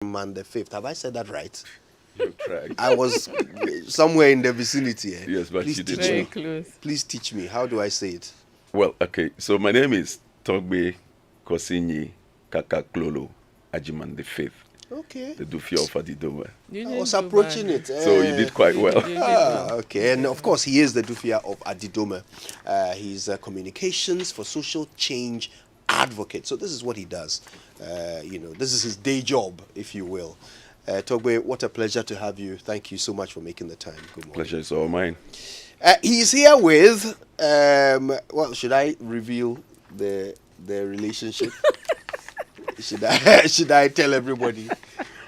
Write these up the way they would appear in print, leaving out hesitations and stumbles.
Agyeman the fifth. Have I said that right? You tried. I was somewhere in the vicinity. Eh? Yes, but Please you teach did Very me. well. close. Please teach me. How do I say it? Well, okay. So my name is Togbe Kwasinyi Kakaklolo Agyeman the fifth, Okay. the Dufia of Adidoma. You I didn't was do approaching bad. it. So you did quite well. You did well. Okay, and of course, he is the Dufia of Adidome. He's a communications for social change advocate. So this is what he does. This is his day job, if you will. Togbe, what a pleasure to have you. Thank you so much for making the time. Good morning. Pleasure is all mine. He's here with. Should I reveal the relationship? Should I tell everybody?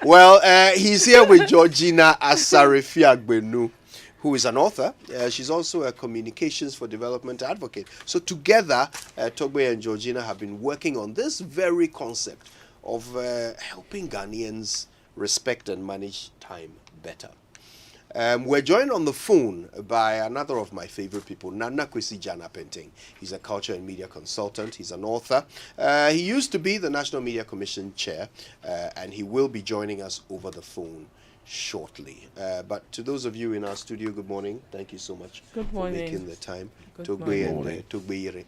Well, he's here with Georgina Asare Fiagbenu, who is an author. She's also a communications for development advocate. So together, Togbe and Georgina have been working on this very concept of helping Ghanaians respect and manage time better. We're joined on the phone by another of my favorite people, Nana Kwasi Appenteng. He's a culture and media consultant. He's an author. He used to be the National Media Commission chair, and he will be joining us over the phone shortly. But to those of you in our studio, good morning. Thank you so much Good morning. for making the time. Good morning. And Togbe.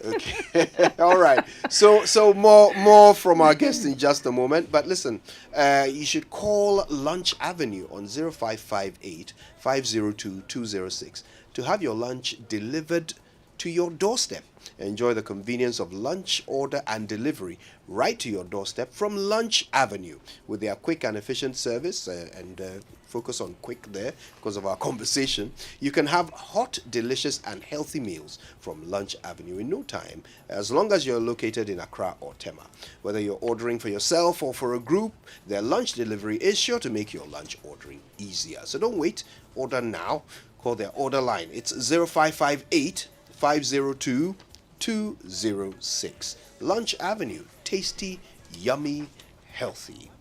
Okay. All right. So more from our guest in just a moment. But listen, you should call Lunch Avenue on 0558 502 206 to have your lunch delivered to your doorstep. Enjoy the convenience of lunch order and delivery right to your doorstep from Lunch Avenue with their quick and efficient service and focus on quick there because of our conversation. You can have hot, delicious and healthy meals from Lunch Avenue in no time as long as you're located in Accra or Tema. Whether you're ordering for yourself or for a group, their lunch delivery is sure to make your lunch ordering easier. So don't wait, order now. Call their order line. It's 0558 502 206. Lunch Avenue, tasty, yummy, healthy.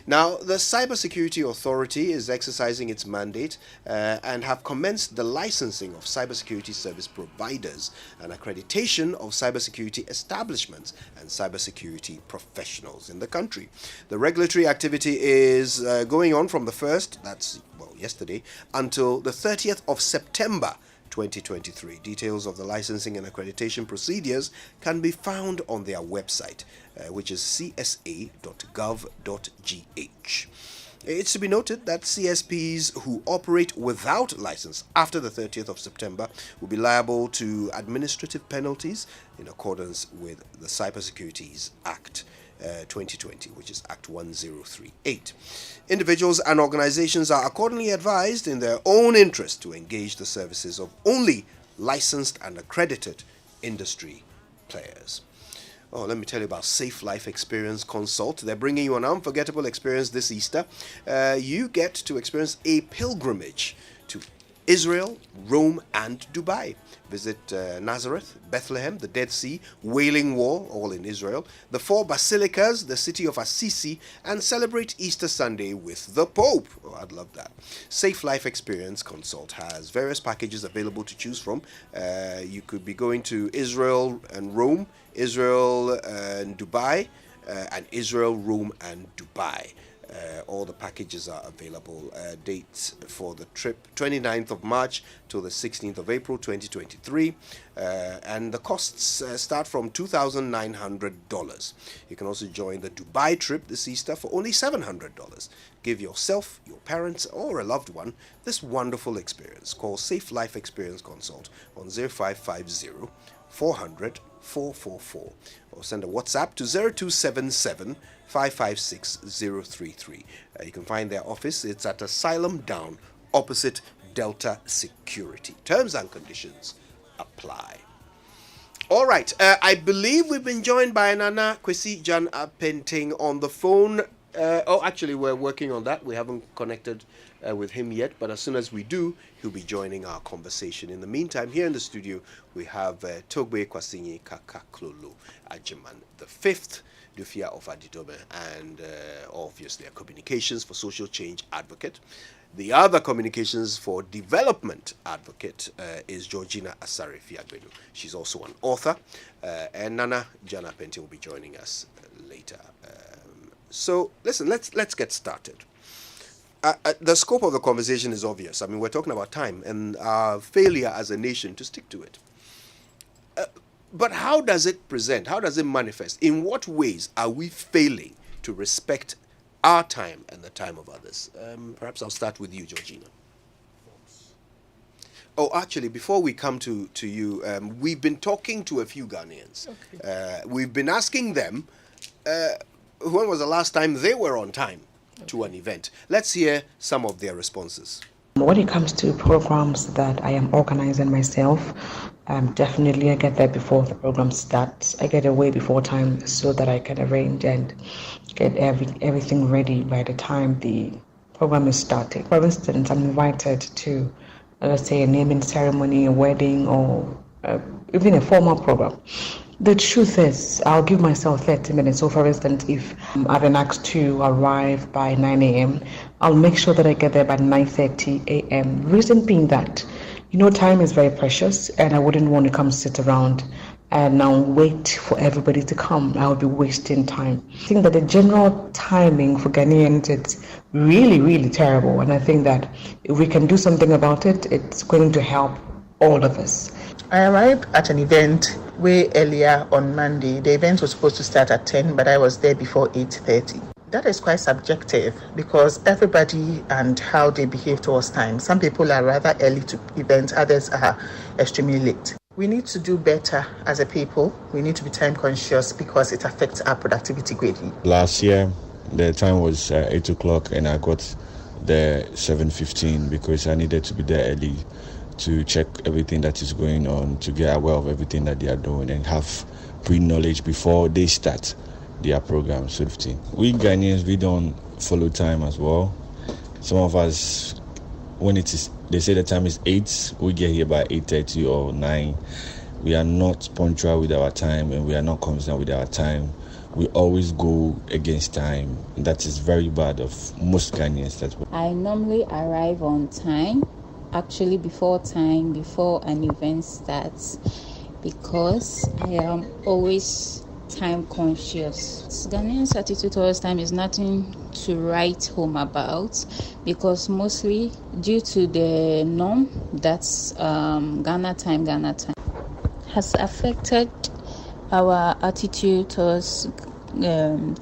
Now, the Cybersecurity Authority is exercising its mandate and have commenced the licensing of cybersecurity service providers and accreditation of cybersecurity establishments and cybersecurity professionals in the country. The regulatory activity is going on from the 1st, yesterday, until the 30th of September 2023. Details of the licensing and accreditation procedures can be found on their website, which is csa.gov.gh. It's to be noted that CSPs who operate without license after the 30th of September will be liable to administrative penalties in accordance with the Cybersecurity Act 2020, which is Act 1038. Individuals and organizations are accordingly advised in their own interest to engage the services of only licensed and accredited industry players. Oh, let me tell you about Safe Life Experience Consult. They're bringing you an unforgettable experience this Easter. You get to experience a pilgrimage to Israel, Rome, and Dubai. Visit Nazareth, Bethlehem, the Dead Sea, Wailing Wall, all in Israel, the 4 basilicas, the city of Assisi, and celebrate Easter Sunday with the Pope. Oh, I'd love that. Safe Life Experience Consult has various packages available to choose from. You could be going to Israel and Rome, Israel and Dubai, and Israel, Rome, and Dubai. All the packages are available. Dates for the trip 29th of March till the 16th of April 2023, and the costs start from $2,900. You can also join the Dubai trip this Easter for only $700. Give yourself, your parents, or a loved one this wonderful experience. Call Safe Life Experience Consult on 0550 400 444 or send a WhatsApp to 0277 556 033. You can find their office. It's at Asylum Down opposite Delta Security. Terms and conditions apply. All right. I believe we've been joined by Nana Kwasi Appenteng on the phone. Actually, we're working on that. We haven't connected with him yet, but as soon as we do, he'll be joining our conversation. In the meantime, here in the studio, we have Togbe Kwasinyi Kakaklolo Agyeman the fifth, Dufia of Adidome, and obviously a communications for social change advocate. The other communications for development advocate is Georgina Asare Fiagbenu. She's also an author, and Nana Appenteng will be joining us later. So listen, let's get started. The scope of the conversation is obvious. I mean, we're talking about time and our failure as a nation to stick to it. But how does it present? How does it manifest? In what ways are we failing to respect our time and the time of others? Perhaps I'll start with you, Georgina. Oh, actually, before we come to you, we've been talking to a few Ghanaians. Okay. We've been asking them when was the last time they were on time to an event. Let's hear some of their responses. When it comes to programs that I am organizing myself, definitely I get there before the program starts. I get away before time so that I can arrange and get everything ready by the time the program is started. For instance, I'm invited to, let's say, a naming ceremony, a wedding, or even a formal program. The truth is, I'll give myself 30 minutes. So, for instance, if I've been asked to arrive by 9 a.m., I'll make sure that I get there by 9:30 a.m. Reason being that, time is very precious, and I wouldn't want to come sit around and now wait for everybody to come. I would be wasting time. I think that the general timing for Ghanaians is really, really terrible, and I think that if we can do something about it, it's going to help all of us. I arrived at an event way earlier on Monday. The event was supposed to start at 10, but I was there before 8:30. That is quite subjective because everybody and how they behave towards time. Some people are rather early to events, others are extremely late. We need to do better as a people. We need to be time conscious because it affects our productivity greatly. Last year, the time was 8 o'clock and I got there 7:15 because I needed to be there early to check everything that is going on, to get aware of everything that they are doing and have pre-knowledge before they start their program. So we Ghanaians, we don't follow time as well. Some of us, when they say the time is 8, we get here by 8:30 or 9. We are not punctual with our time and we are not consistent with our time. We always go against time. That is very bad of most Ghanaians. I normally arrive on time, actually before time, before an event starts, because I am always time conscious. Ghanaians' attitude towards time is nothing to write home about, because mostly due to the norm that's Ghana time has affected our attitude towards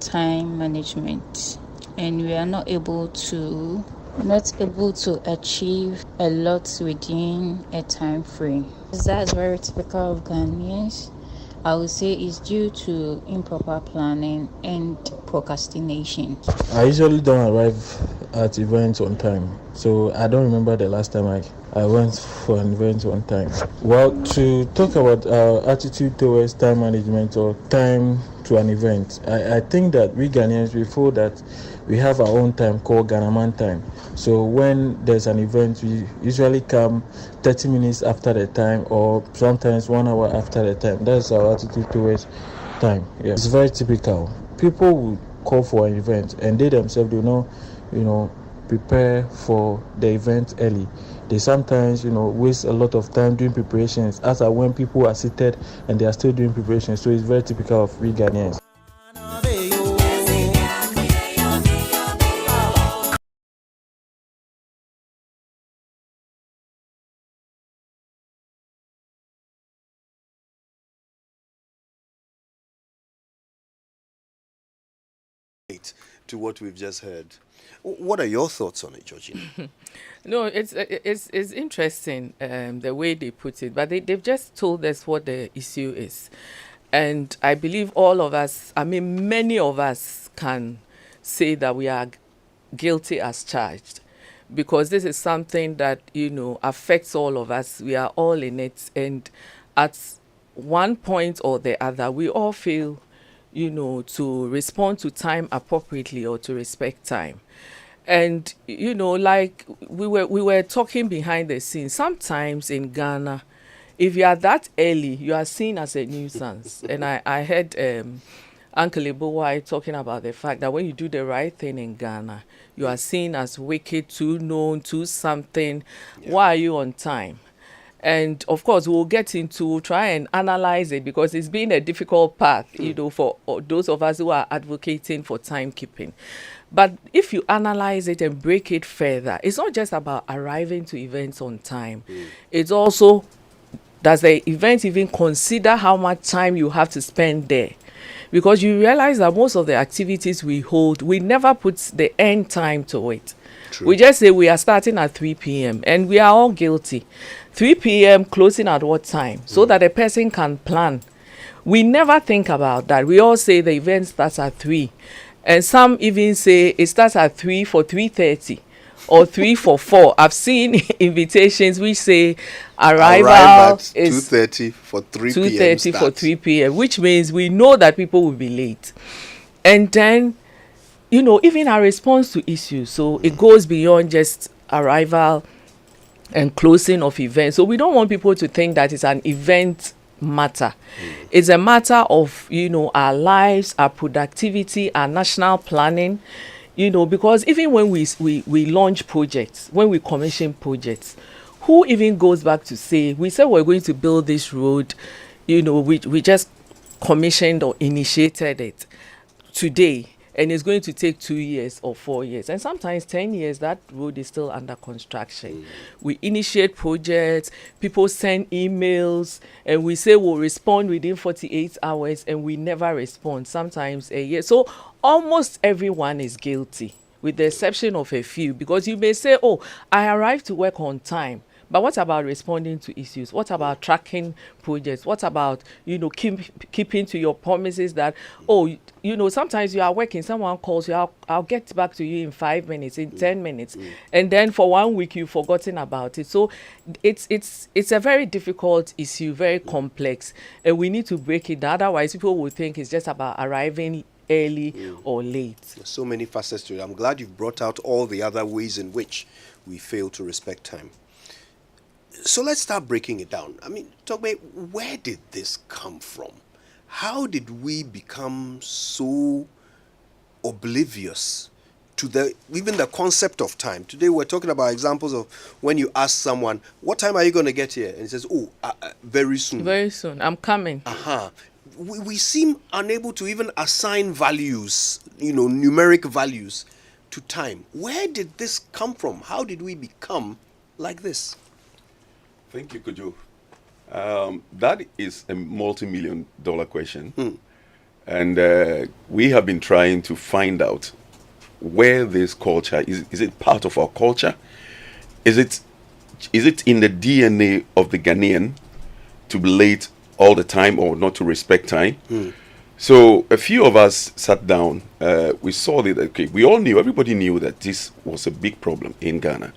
time management, and we are not able to achieve a lot within a time frame. That's very typical of Ghanaians. I would say it's due to improper planning and procrastination. I usually don't arrive at events on time, so I don't remember the last time I went for an event on time. Well, to talk about our attitude towards time management or time to an event, I think that we Ghanaians, we feel that we have our own time called Ghanaman time. So when there's an event, we usually come 30 minutes after the time or sometimes 1 hour after the time. That's our attitude towards time. Yeah. It's very typical. People will call for an event and they themselves do not, prepare for the event early. They sometimes, waste a lot of time doing preparations as when people are seated and they are still doing preparations. So it's very typical of we Ghanaians. To what we've just heard. What are your thoughts on it, Georgina? No, it's interesting the way they put it, but they've just told us what the issue is. And I believe all of us, many of us can say that we are guilty as charged, because this is something that, affects all of us. We are all in it. And at one point or the other, we all feel to respond to time appropriately or to respect time. And, like we were talking behind the scenes, sometimes in Ghana, if you are that early, you are seen as a nuisance. And I heard Uncle Ibowai talking about the fact that when you do the right thing in Ghana, you are seen as wicked, too known, too something. Yeah. Why are you on time? And of course, we'll get into try and analyze it, because it's been a difficult path, for those of us who are advocating for timekeeping. But if you analyze it and break it further, it's not just about arriving to events on time. It's also, does the event even consider how much time you have to spend there? Because you realize that most of the activities we hold, we never put the end time to it. True. We just say we are starting at 3 p.m. and we are all guilty. 3 p.m. closing at what time? So that a person can plan. We never think about that. We all say the event starts at 3. And some even say it starts at 3 for 3:30 or 3 for 4. I've seen invitations which say arrive at is 2:30 for 3 p.m. 2:30 for 3 p.m., which means we know that people will be late. And then, even our response to issues, so it goes beyond just arrival and closing of events. So we don't want people to think that it's an event matter. It's a matter of, our lives, our productivity, our national planning, because even when we launch projects, when we commission projects, who even goes back to say, we said we're going to build this road, we just commissioned or initiated it today, and it's going to take 2 years or 4 years, and sometimes 10 years, that road is still under construction. We initiate projects, people send emails, and we say we'll respond within 48 hours, and we never respond, sometimes a year. So almost everyone is guilty, with the exception of a few, because you may say, oh, I arrived to work on time. But what about responding to issues? What about tracking projects? What about, keeping to your promises that, sometimes you are working, someone calls you, I'll get back to you in 5 minutes, in 10 minutes. And then for 1 week, you've forgotten about it. So it's a very difficult issue, very complex. And we need to break it down. Otherwise, people will think it's just about arriving early or late. So many facets to it. I'm glad you've brought out all the other ways in which we fail to respect time. So let's start breaking it down. I mean, Togbe, where did this come from? How did we become so oblivious to even the concept of time? Today we're talking about examples of when you ask someone, what time are you going to get here? And he says, very soon. Very soon. I'm coming. We seem unable to even assign values, numeric values to time. Where did this come from? How did we become like this? Thank you, Kojo. That is a multi-million-dollar question. And we have been trying to find out where this culture is it part of our culture? Is it in the DNA of the Ghanaian to be late all the time or not to respect time? So a few of us sat down. We saw that, we all knew, everybody knew that this was a big problem in Ghana.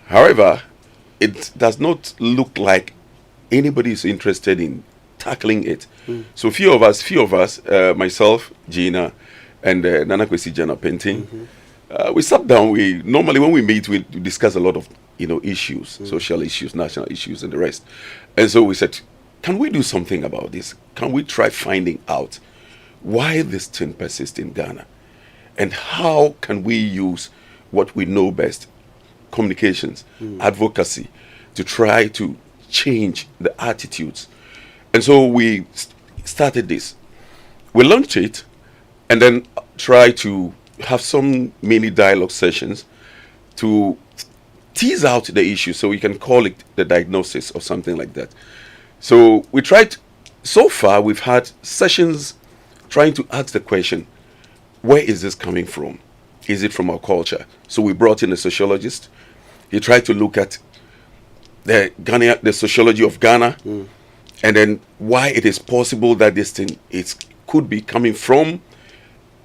However, it does not look like anybody is interested in tackling it. So few of us, myself, Gina, and Nana Kwasi Appenteng, we sat down. Normally when we meet, we discuss a lot of issues, social issues, national issues, and the rest. And so we said, can we do something about this? Can we try finding out why this thing persists in Ghana, and how can we use what we know best, communications, advocacy, to try to change the attitudes. And so we started this. We launched it and then try to have some mini dialogue sessions to tease out the issue, so we can call it the diagnosis or something like that. So we tried, so far we've had sessions trying to ask the question, where is this coming from? Is it from our culture? So we brought in a sociologist. He tried to look at the sociology of Ghana, and then why it is possible that this thing could be coming from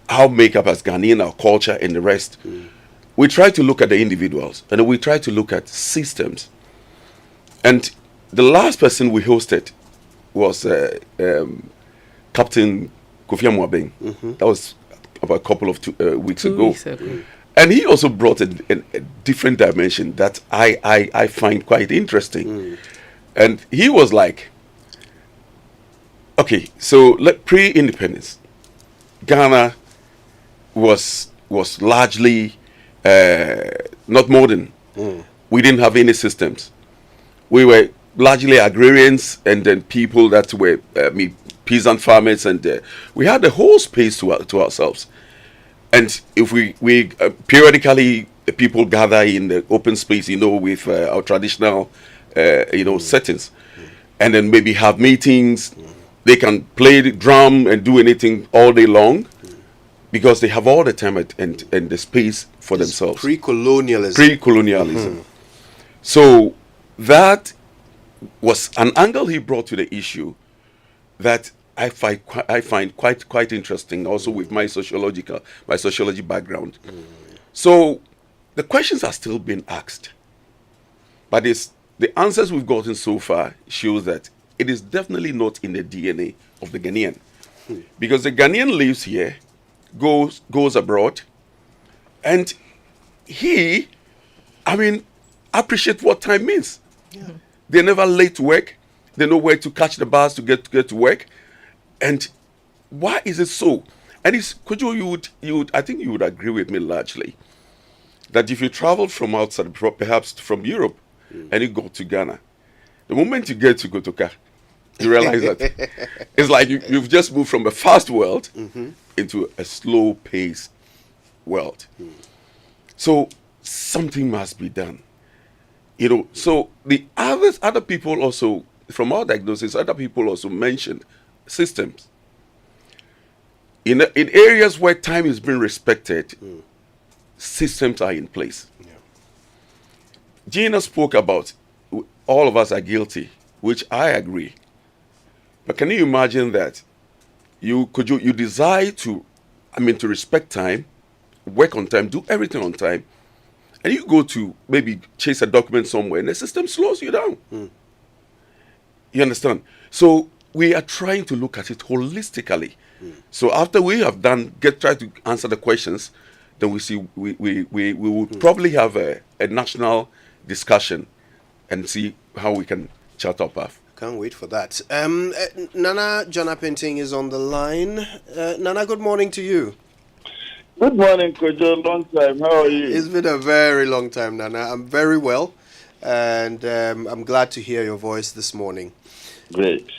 our makeup as Ghanaian, our culture, and the rest. We try to look at the individuals, and we try to look at systems. And the last person we hosted was Captain Kofi Mwabeng. That was about a couple of weeks ago. And he also brought a different dimension that I find quite interesting. And he was like, okay, so pre-independence, Ghana was largely not modern. We didn't have any systems. We were largely agrarians and then people that were peasant farmers, and we had the whole space to ourselves. And if we periodically people gather in the open space, with our traditional settings, and then maybe have meetings. They can play the drum and do anything all day long because they have all the time and the space for themselves. Pre-colonialism. So that was an angle he brought to the issue that I find quite interesting, also with my sociology background. So the questions are still being asked, but the answers we've gotten so far shows that it is definitely not in the DNA of the Ghanaian, because the Ghanaian lives here, goes abroad, and he, appreciate what time means. Yeah. They're never late to work. They know where to catch the bus to get to work. And why is it so? And I think you would agree with me largely that if you travel from outside, perhaps from Europe, and you go to Ghana, the moment you get to Kotoka, you realize that it's like you've just moved from a fast world into a slow-paced world. So something must be done. So the other people also, from our diagnosis, other people also mentioned systems. In areas where time is being respected, systems are in place. Yeah. Gina spoke about all of us are guilty, which I agree. But can you imagine that you desire to respect time, work on time, do everything on time, and you go to maybe chase a document somewhere and the system slows you down. You understand? So we are trying to look at it holistically. So after we have try to answer the questions, then we see we will probably have a national discussion and see how we can chart our path. Can't wait for that. Nana John Appenteng is on the line. Nana, good morning to you. Good morning, Kojo. Long time. How are you? It's been a very long time, Nana. I'm very well, and I'm glad to hear your voice this morning. Great.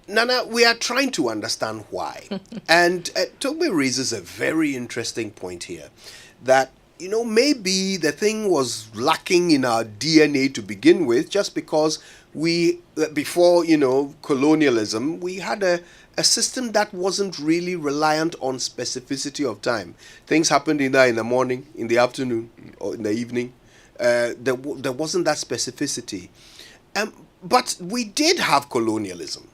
Nana, we are trying to understand why. And Togbe raises a very interesting point here, that, maybe the thing was lacking in our DNA to begin with, just because before, colonialism, we had a system that wasn't really reliant on specificity of time. Things happened either in the morning, in the afternoon, or in the evening. There wasn't that specificity. But we did have colonialism.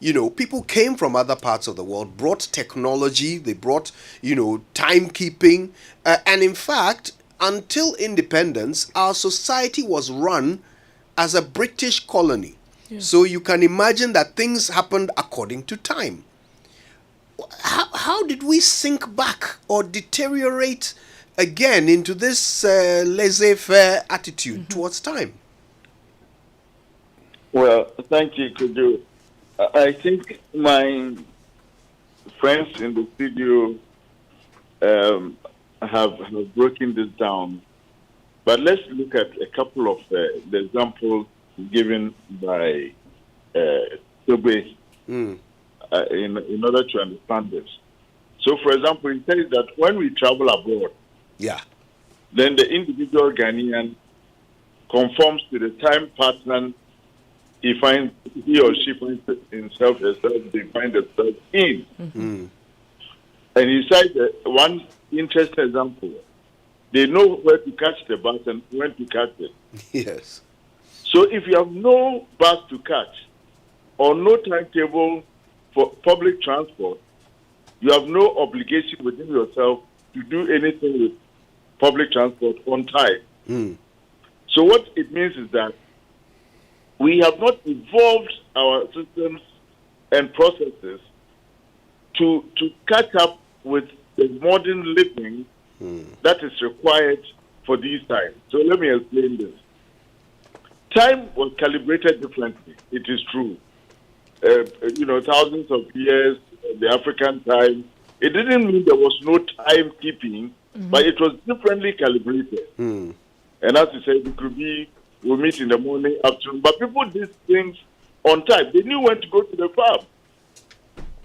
People came from other parts of the world, brought technology, they brought, timekeeping. And in fact, until independence, our society was run as a British colony. Yeah. So you can imagine that things happened according to time. How did we sink back or deteriorate again into this laissez-faire attitude towards time? Well, thank you, Kudu. I think my friends in the studio have broken this down. But let's look at a couple of the examples given by Togbe in order to understand this. So, for example, he says that when we travel abroad, then the individual Ghanaian conforms to the time pattern he or she finds himself, herself, they find themselves in. And he cites one interesting example. They know where to catch the bus and when to catch it. Yes. So if you have no bus to catch or no timetable for public transport, you have no obligation within yourself to do anything with public transport on time. So what it means is that we have not evolved our systems and processes to catch up with the modern living that is required for these times. So let me explain this. Time was calibrated differently. It is true. Thousands of years, the African time, it didn't mean there was no timekeeping, but it was differently calibrated. And as you said, it could be we'll meet in the morning, afternoon. But people did things on time. They knew when to go to the farm.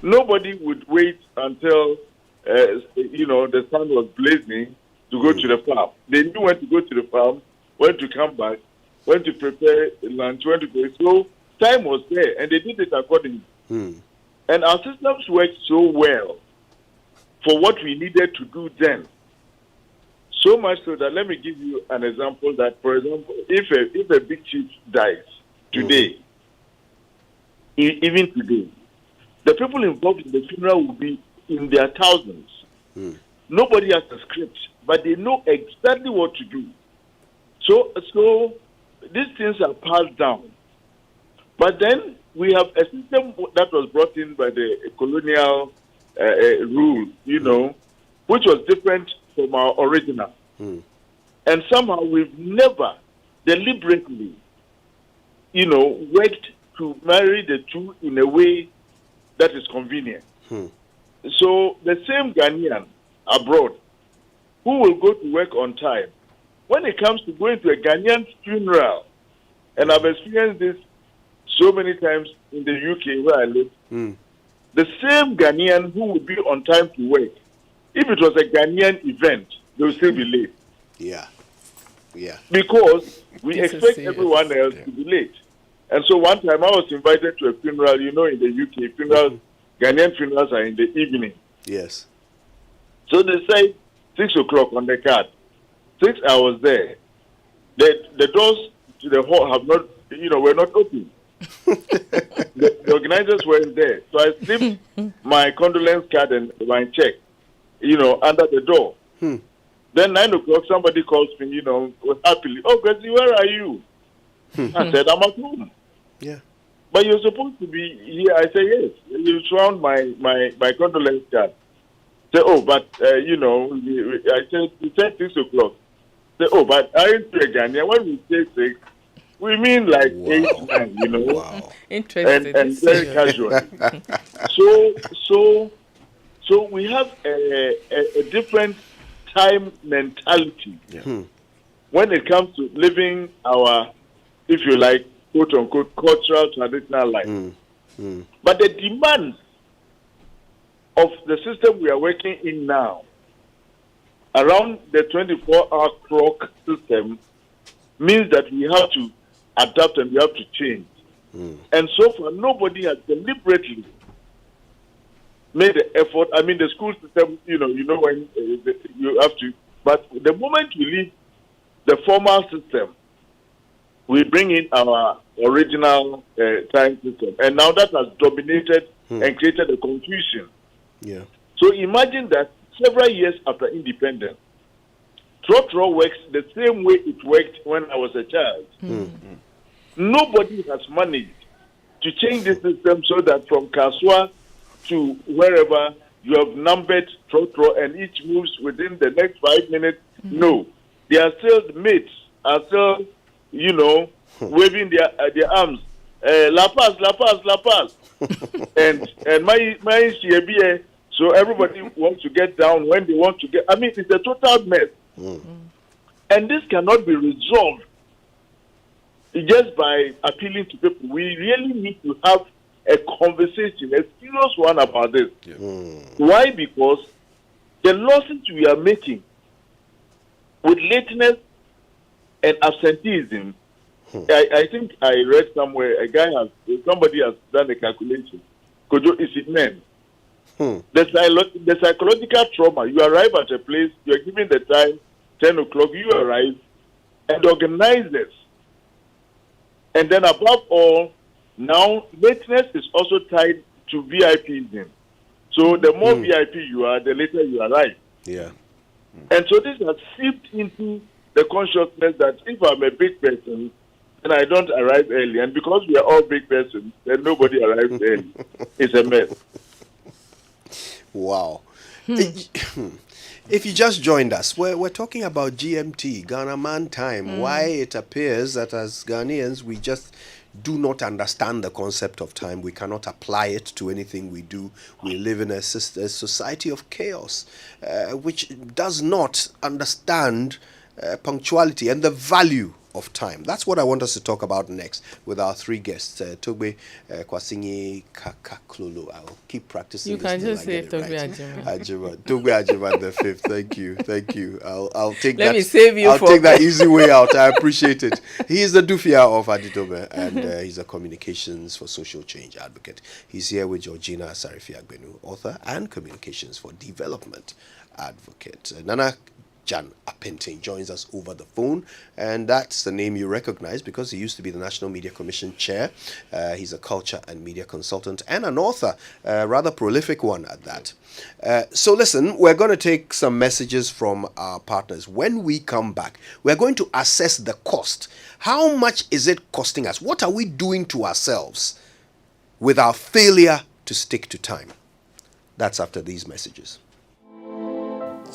Nobody would wait until, the sun was blazing to go to the farm. They knew when to go to the farm, when to come back, when to prepare lunch, when to go. So time was there, and they did it accordingly. And our systems worked so well for what we needed to do then. So much so that, let me give you an example that, for example, if a big chief dies today, even today, the people involved in the funeral will be in their thousands. Nobody has a script, but they know exactly what to do. So these things are passed down. But then we have a system that was brought in by the colonial rule, which was different from our original. And somehow we've never deliberately, worked to marry the two in a way that is convenient. So the same Ghanaian abroad who will go to work on time, when it comes to going to a Ghanaian funeral, and I've experienced this so many times in the UK where I live, the same Ghanaian who would be on time to work, if it was a Ghanaian event, they will still be late. Yeah. Because we expect everyone else to be late. And so one time I was invited to a funeral, in the UK, Ghanaian funerals are in the evening. Yes. So they say 6 o'clock on the card. 6 hours there. The doors to the hall have not, were not open. the organizers weren't there. So I slipped my condolence card and my check, under the door. Then 9 o'clock, somebody calls me, happily. Oh, Kwasi, where are you? I said, I'm at home. Yeah. But you're supposed to be here. I say, yes. You found my condolence card. Say, oh, but, I said, you said 6 o'clock. Say, oh, but aren't you a Ghanaian? When we say 6, we mean like 8, 9, Wow. Interesting. And very casual. So we have a different time mentality when it comes to living our, if you like, quote unquote, cultural traditional life. But the demands of the system we are working in now, around the 24-hour clock system, means that we have to adapt and we have to change. And so far, nobody has deliberately made the effort. I mean, the school system, when you have to. But the moment we leave the formal system, we bring in our original time system. And now that has dominated and created a confusion. Yeah. So imagine that several years after independence, Trotro works the same way it worked when I was a child. Nobody has managed to change the system so that from Kaswa to wherever you have numbered Trotro and each moves within the next 5 minutes. No. They are still, the mates are still, waving their arms. La Paz, La Paz, La Paz. and my so everybody wants to get down when they want to get. I mean, it's a total mess. And this cannot be resolved just by appealing to people. We really need to have a conversation, a serious one about this. Why? Because the losses we are making with lateness and absenteeism, I think I read somewhere, somebody has done a calculation. Kojo, is it men? The psychological trauma, you arrive at a place, you are given the time, 10 o'clock, you arrive, and the organizers. And then above all, now lateness is also tied to VIPism. So the more VIP you are, the later you arrive. Yeah. And so this has seeped into the consciousness that if I'm a big person, then I don't arrive early. And because we are all big persons, then nobody arrives early. It's a mess. Wow. If you just joined us, we're talking about GMT, Ghana Man Time. Why it appears that as Ghanaians, we just do not understand the concept of time. We cannot apply it to anything we do. We live in a society of chaos, which does not understand punctuality and the value of time. That's what I want us to talk about next with our three guests, Togbe, Kwasinyi, Kakaklolo. I'll keep practicing. You can just say Togbe Agyeman. Togbe Agyeman the fifth. Thank you. I'll take that. Let me save you. I'll take that easy way out. I appreciate it. He is the Dufia of Aditobe, and he's a communications for social change advocate. He's here with Georgina, Asare, Fiagbenu, author and communications for development advocate. Nana Jan Appenteng joins us over the phone, and that's the name you recognize because he used to be the National Media Commission chair. He's a culture and media consultant and an author, rather prolific one at that. So listen, we're going to take some messages from our partners. When we come back, we're going to assess the cost. How much is it costing us? What are we doing to ourselves with our failure to stick to time? That's after these messages.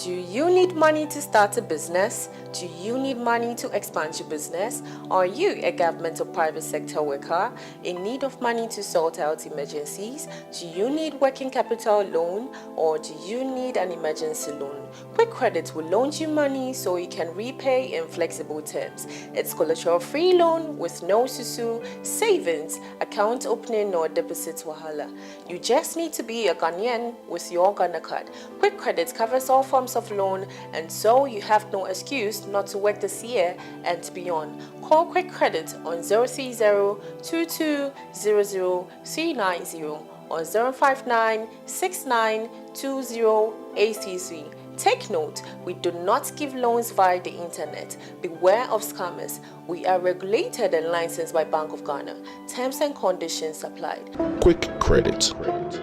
Do you need money to start a business? Do you need money to expand your business? Are you a government or private sector worker in need of money to sort out emergencies? Do you need working capital loan, or do you need an emergency loan? Quick Credit will loan you money so you can repay in flexible terms. It's collateral-free loan with no susu, savings, account opening or deposit wahala. You just need to be a Ghanaian with your Ghana card. Quick Credit covers all forms of loan, and so you have no excuse not to work this year and beyond. Call Quick Credit on 030-2200-390 or 059-6920-833. Take note, we do not give loans via the internet. Beware of scammers. We are regulated and licensed by Bank of Ghana. Terms and conditions applied. Quick Credit.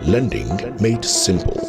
Lending made simple.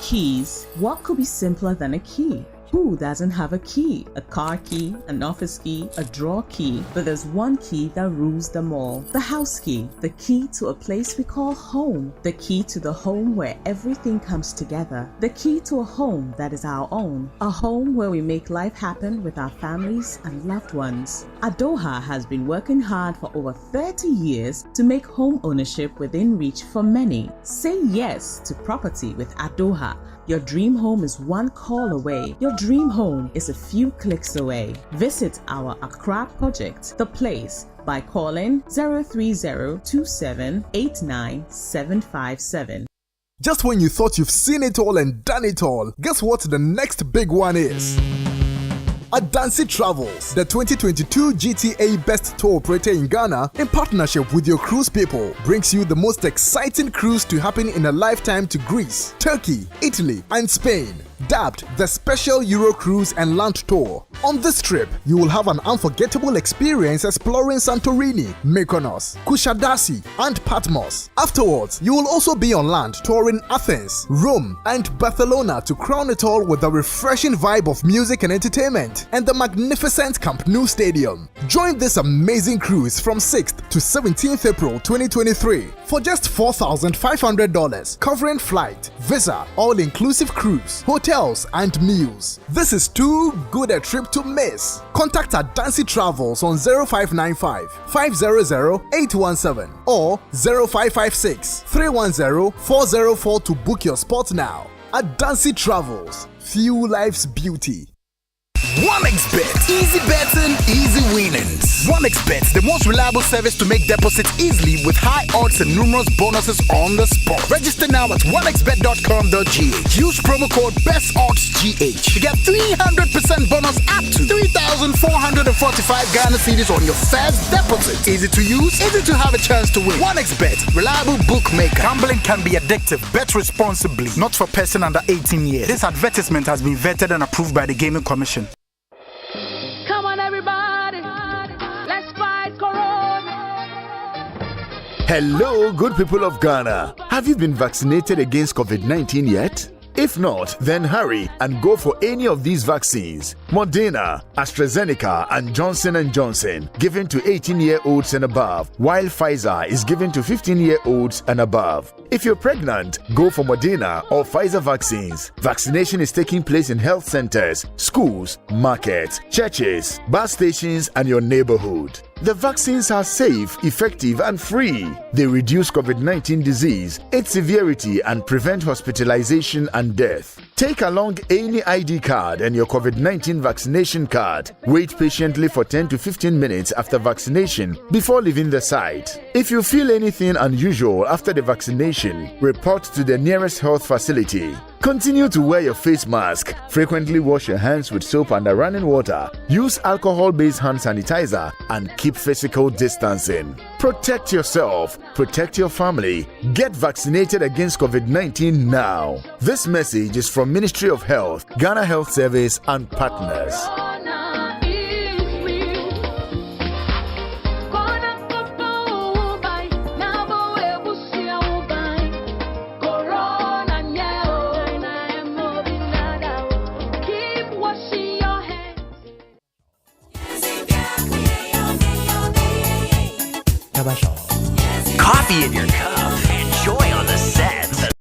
Keys. What could be simpler than a key? Who doesn't have a key? A car key, an office key, a drawer key. But there's one key that rules them all. The house key. The key to a place we call home. The key to the home where everything comes together. The key to a home that is our own. A home where we make life happen with our families and loved ones. Adoha has been working hard for over 30 years to make home ownership within reach for many. Say yes to property with Adoha. Your dream home is one call away. Your dream home is a few clicks away. Visit our Accra project, The Place, by calling 030-2789-757. Just when you thought you've seen it all and done it all, guess what the next big one is? Adansi Travels, the 2022 GTA Best Tour Operator in Ghana, in partnership with your cruise people, brings you the most exciting cruise to happen in a lifetime to Greece, Turkey, Italy, and Spain. Dubbed the Special Euro Cruise and Land Tour. On this trip, you will have an unforgettable experience exploring Santorini, Mykonos, Kushadasi, and Patmos. Afterwards, you will also be on land touring Athens, Rome, and Barcelona to crown it all with a refreshing vibe of music and entertainment and the magnificent Camp Nou Stadium. Join this amazing cruise from 6th to 17th April 2023 for just $4,500, covering flight, visa, all-inclusive cruise, hotels, and meals. This is too good a trip to miss. Contact Adansi Travels on 0595 500 817 or 0556 310 404 to book your spot now. Adansi Travels, fuel life's beauty. 1xBet. Easy betting, easy winnings. 1xBet, the most reliable service to make deposits easily with high odds and numerous bonuses on the spot. Register now at 1xBet.com.gh. Use promo code BESTODDSGH to get 300% bonus up to 3,445 Ghana cedis on your first deposit. Easy to use, easy to have a chance to win. 1xBet, reliable bookmaker. Gambling can be addictive. Bet responsibly. Not for person under 18 years. This advertisement has been vetted and approved by the Gaming Commission. Come on, everybody, let's fight Corona. Hello, good people of Ghana. Have you been vaccinated against COVID-19 yet? If not, then hurry and go for any of these vaccines. Moderna, AstraZeneca, and Johnson & Johnson, given to 18-year-olds and above, while Pfizer is given to 15-year-olds and above. If you're pregnant, go for Moderna or Pfizer vaccines. Vaccination is taking place in health centers, schools, markets, churches, bus stations, and your neighborhood. The vaccines are safe, effective, and free. They reduce COVID-19 disease, its severity, and prevent hospitalization and death. Take along any ID card and your COVID-19 vaccination card. Wait patiently for 10 to 15 minutes after vaccination before leaving the site. If you feel anything unusual after the vaccination, report to the nearest health facility. Continue to wear your face mask. Frequently wash your hands with soap and running water. Use alcohol-based hand sanitizer and keep physical distancing. Protect yourself. Protect your family. Get vaccinated against COVID-19 now. This message is from Ministry of Health, Ghana Health Service, and partners. Coffee in your cup. Enjoy on the set.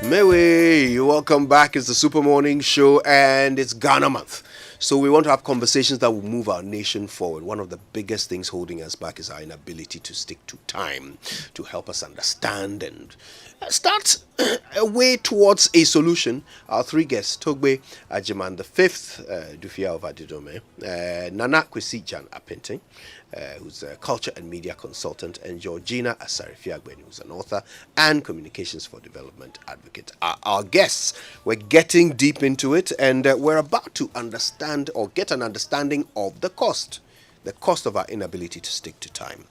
Mewe, welcome back. It's the Super Morning Show and it's Ghana Month. So we want to have conversations that will move our nation forward. One of the biggest things holding us back is our inability to stick to time, to help us understand and start a way towards a solution. Our three guests, Togbe, Agyeman the fifth, Dufia of Adidome, Nana Kwasi Appenteng, who's a culture and media consultant, and Georgina Asare Fiagbenu, who's an author and communications for development advocate. Our guests, we're getting deep into it, and we're about to understand or get an understanding of the cost of our inability to stick to time.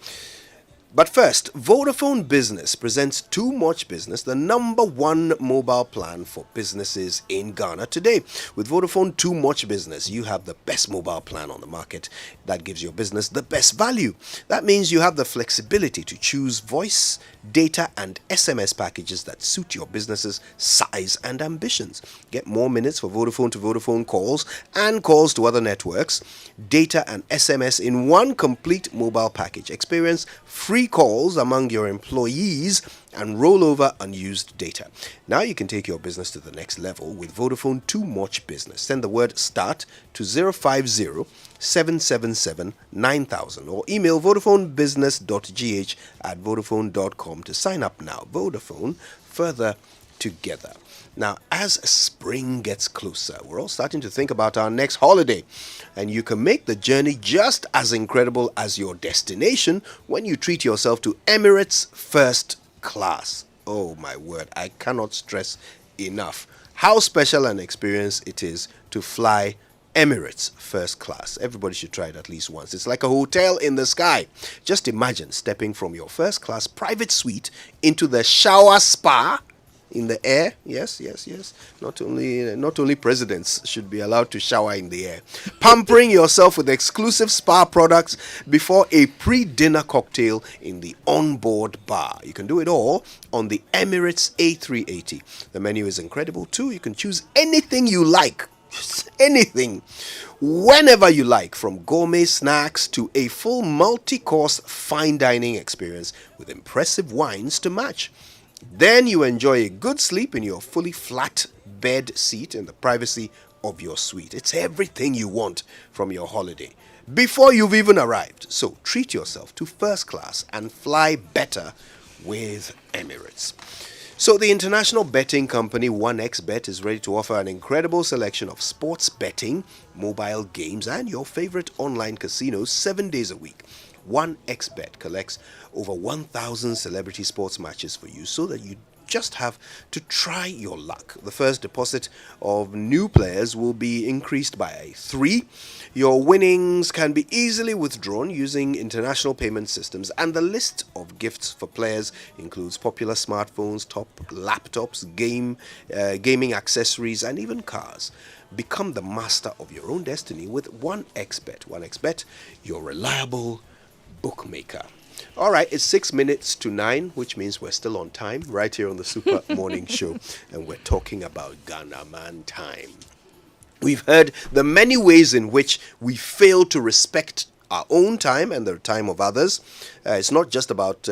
But first, Vodafone Business presents Too Much Business, the #1 mobile plan for businesses in Ghana today. With Vodafone Too Much Business, you have the best mobile plan on the market that gives your business the best value. That means you have the flexibility to choose voice, data, and SMS packages that suit your business's size and ambitions. Get more minutes for Vodafone to Vodafone calls and calls to other networks, data and SMS in one complete mobile package. Experience free calls among your employees and roll over unused data. Now you can take your business to the next level with Vodafone Too Much Business. Send the word START to 050-777-9000 or email vodafonebusiness.gh@vodafone.com to sign up now. Vodafone, further together. Now, as spring gets closer, we're all starting to think about our next holiday. And you can make the journey just as incredible as your destination when you treat yourself to Emirates First Class. Oh my word, I cannot stress enough how special an experience it is to fly Emirates First Class. Everybody should try it at least once. It's like a hotel in the sky. Just imagine stepping from your first class private suite into the shower spa in the air. Yes. Not only presidents should be allowed to shower in the air. Pampering yourself with exclusive spa products before a pre-dinner cocktail in the onboard bar. You can do it all on the Emirates A380. The menu is incredible too. You can choose anything you like. Anything, whenever you like, from gourmet snacks to a full multi-course fine dining experience with impressive wines to match. Then you enjoy a good sleep in your fully flat bed seat in the privacy of your suite. It's everything you want from your holiday before you've even arrived. So treat yourself to first class and fly better with Emirates. So the international betting company 1xBet is ready to offer an incredible selection of sports betting, mobile games, and your favorite online casinos 7 days a week. 1xBet collects over 1,000 celebrity sports matches for you so that you just have to try your luck. The first deposit of new players will be increased by 3. Your winnings can be easily withdrawn using international payment systems, and the list of gifts for players includes popular smartphones, top laptops, gaming accessories, and even cars. Become the master of your own destiny with 1xBet. 1xBet, your reliable bookmaker. All right, it's 6 minutes to 9, which means we're still on time right here on the Super Morning Show, and we're talking about Ghana Man time. We've heard the many ways in which we fail to respect our own time and the time of others. It's not just about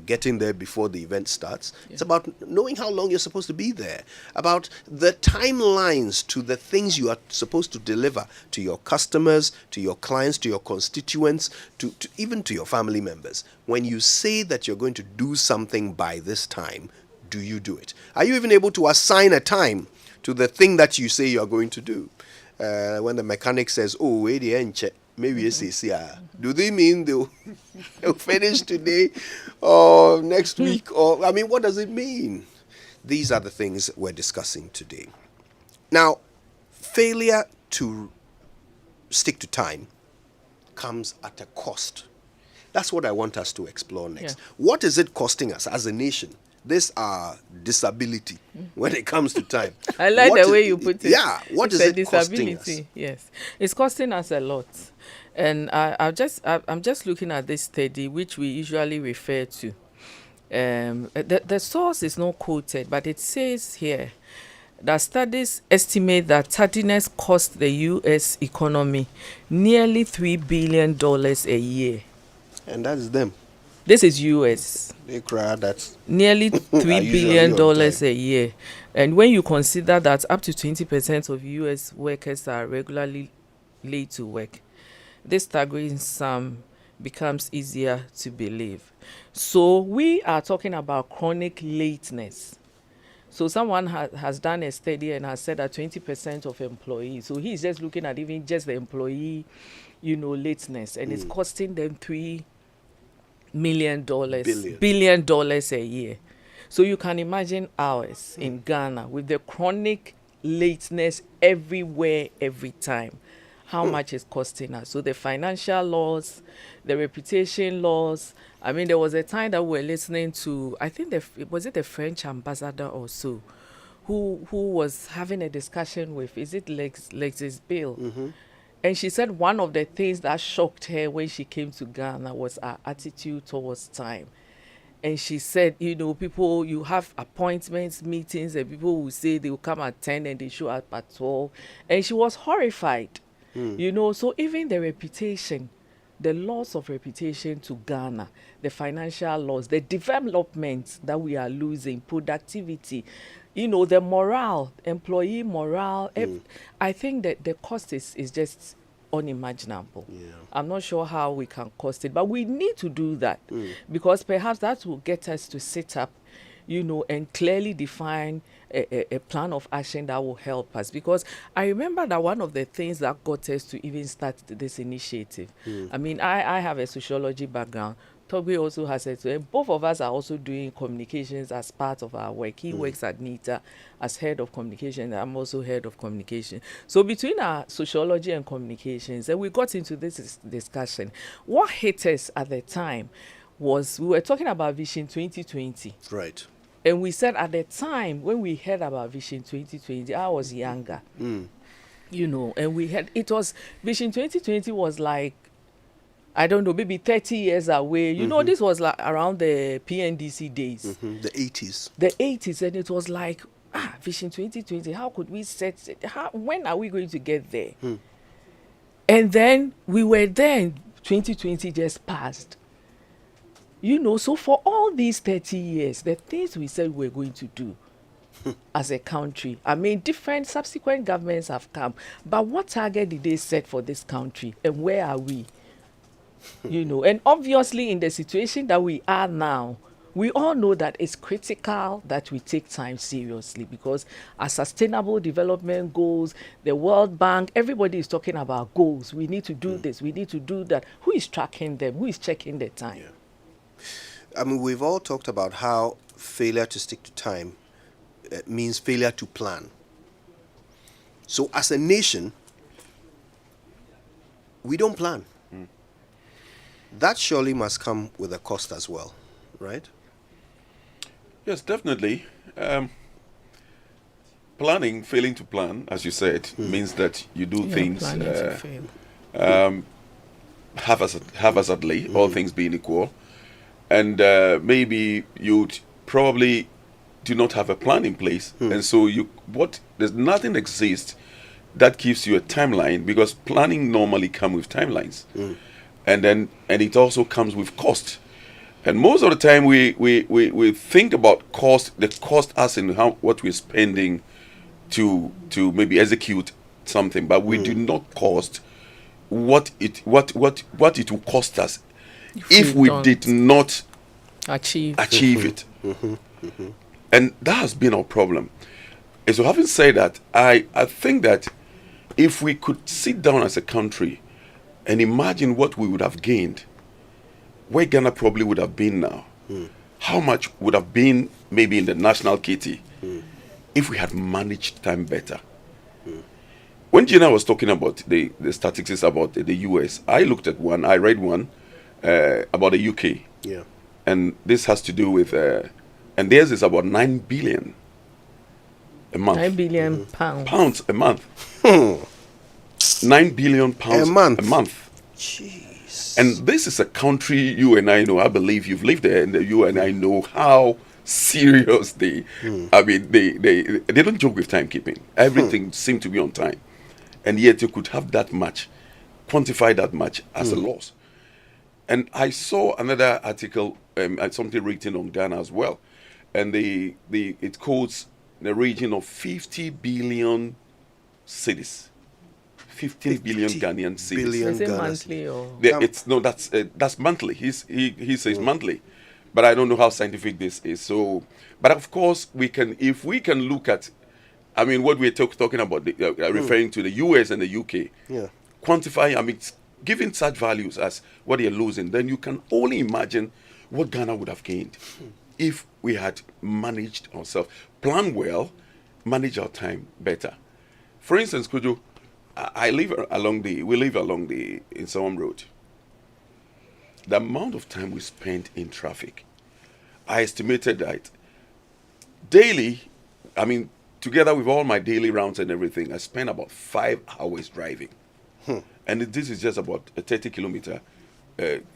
getting there before the event starts. Yeah. It's about knowing how long you're supposed to be there, about the timelines to the things you are supposed to deliver to your customers, to your clients, to your constituents, to even to your family members. When you say that you're going to do something by this time, do you do it? Are you even able to assign a time to the thing that you say you're going to do? When the mechanic says, "Oh, wait, maybe do they mean they'll finish today or next week? Or what does it mean?" These are the things we're discussing today. Now, failure to stick to time comes at a cost. That's what I want us to explore next. Yeah. What is it costing us as a nation? This disability when it comes to time. I like the way you put it. Yeah, what is it costing us? Yes, it's costing us a lot. And I'm just looking at this study, which we usually refer to. The source is not quoted, but it says here that studies estimate that tardiness cost the U.S. economy nearly $3 billion a year. And that's them. This is U.S. They cry that's nearly $3 billion a year. And when you consider that up to 20% of U.S. workers are regularly late to work, this staggering sum becomes easier to believe. So we are talking about chronic lateness. So someone has done a study and has said that 20% of employees, so he's just looking at even just the employee, lateness, and it's costing them $3 billion a year. So you can imagine ours in Ghana with the chronic lateness everywhere, every time. How much is costing us? So the financial loss, the reputation loss. There was a time that we were listening to, I think was it the French ambassador or so, who was having a discussion with, is it Lexis Bill? Mm-hmm. And she said one of the things that shocked her when she came to Ghana was our attitude towards time. And she said, people, you have appointments, meetings, and people will say they will come at 10 and they show up at 12. And she was horrified. So even the reputation, the loss of reputation to Ghana, the financial loss, the development that we are losing, productivity, the morale, employee morale, I think that the cost is just unimaginable. Yeah. I'm not sure how we can cost it, but we need to do that because perhaps that will get us to sit up, and clearly define a plan of action that will help us. Because I remember that one of the things that got us to even start this initiative, I have a sociology background. Togbe also has it. And both of us are also doing communications as part of our work. He works at NITA as head of communication. I'm also head of communication. So between our sociology and communications, and we got into this discussion. What hit us at the time was we were talking about Vision 2020. Right. And we said at the time when we heard about Vision 2020, I was younger. And we had, Vision 2020 was like, I don't know, maybe 30 years away. This was like around the PNDC days. Mm-hmm. The 80s. The 80s, and it was like, Vision 2020, how could we set it? When are we going to get there? And then we were there, and 2020 just passed. So for all these 30 years, the things we said we were going to do as a country, different subsequent governments have come. But what target did they set for this country? And where are we? And obviously in the situation that we are now, we all know that it's critical that we take time seriously because our sustainable development goals, the World Bank, everybody is talking about goals. We need to do this, we need to do that. Who is tracking them? Who is checking the time? Yeah. We've all talked about how failure to stick to time means failure to plan. So as a nation, we don't plan. That surely must come with a cost as well, right? Yes, definitely. Failing to plan, as you said, means that you do things haphazardly, all things being equal. And maybe you probably do not have a plan in place. And so there's nothing exists that gives you a timeline because planning normally comes with timelines. and it also comes with cost. And most of the time we think about cost, the cost as in what we're spending to maybe execute something, but we do not cost what it will cost us if we did not achieve it. And that has been our problem. And so having said that, I think that if we could sit down as a country and imagine what we would have gained, where Ghana probably would have been now, how much would have been maybe in the national kitty if we had managed time better. When Gina was talking about the statistics about the US, I read one about the UK. Yeah. And this has to do with, and theirs is about 9 billion a month. 9 billion pounds. Pounds a month. 9 billion pounds a month. Jeez. And this is a country you and I know, I believe you've lived there, and you and I know how serious they don't joke with timekeeping. Everything seemed to be on time. And yet you could have that much, quantify that much as a loss. And I saw another article, something written on Ghana as well, and it quotes the region of 50 billion cities, 15 billion Ghanaian cities. Is it monthly or? That's monthly. He says monthly, but I don't know how scientific this is. So, but of course if we can look at, I mean, what we're talking about, referring to the US and the UK, quantify, giving such values as what they're losing, then you can only imagine what Ghana would have gained if we had managed ourselves, plan well, manage our time better. For instance, Kojo, we live along the Insawam Road. The amount of time we spent in traffic, I estimated that daily, together with all my daily rounds and everything, I spend about 5 hours driving. And this is just about a 30-kilometer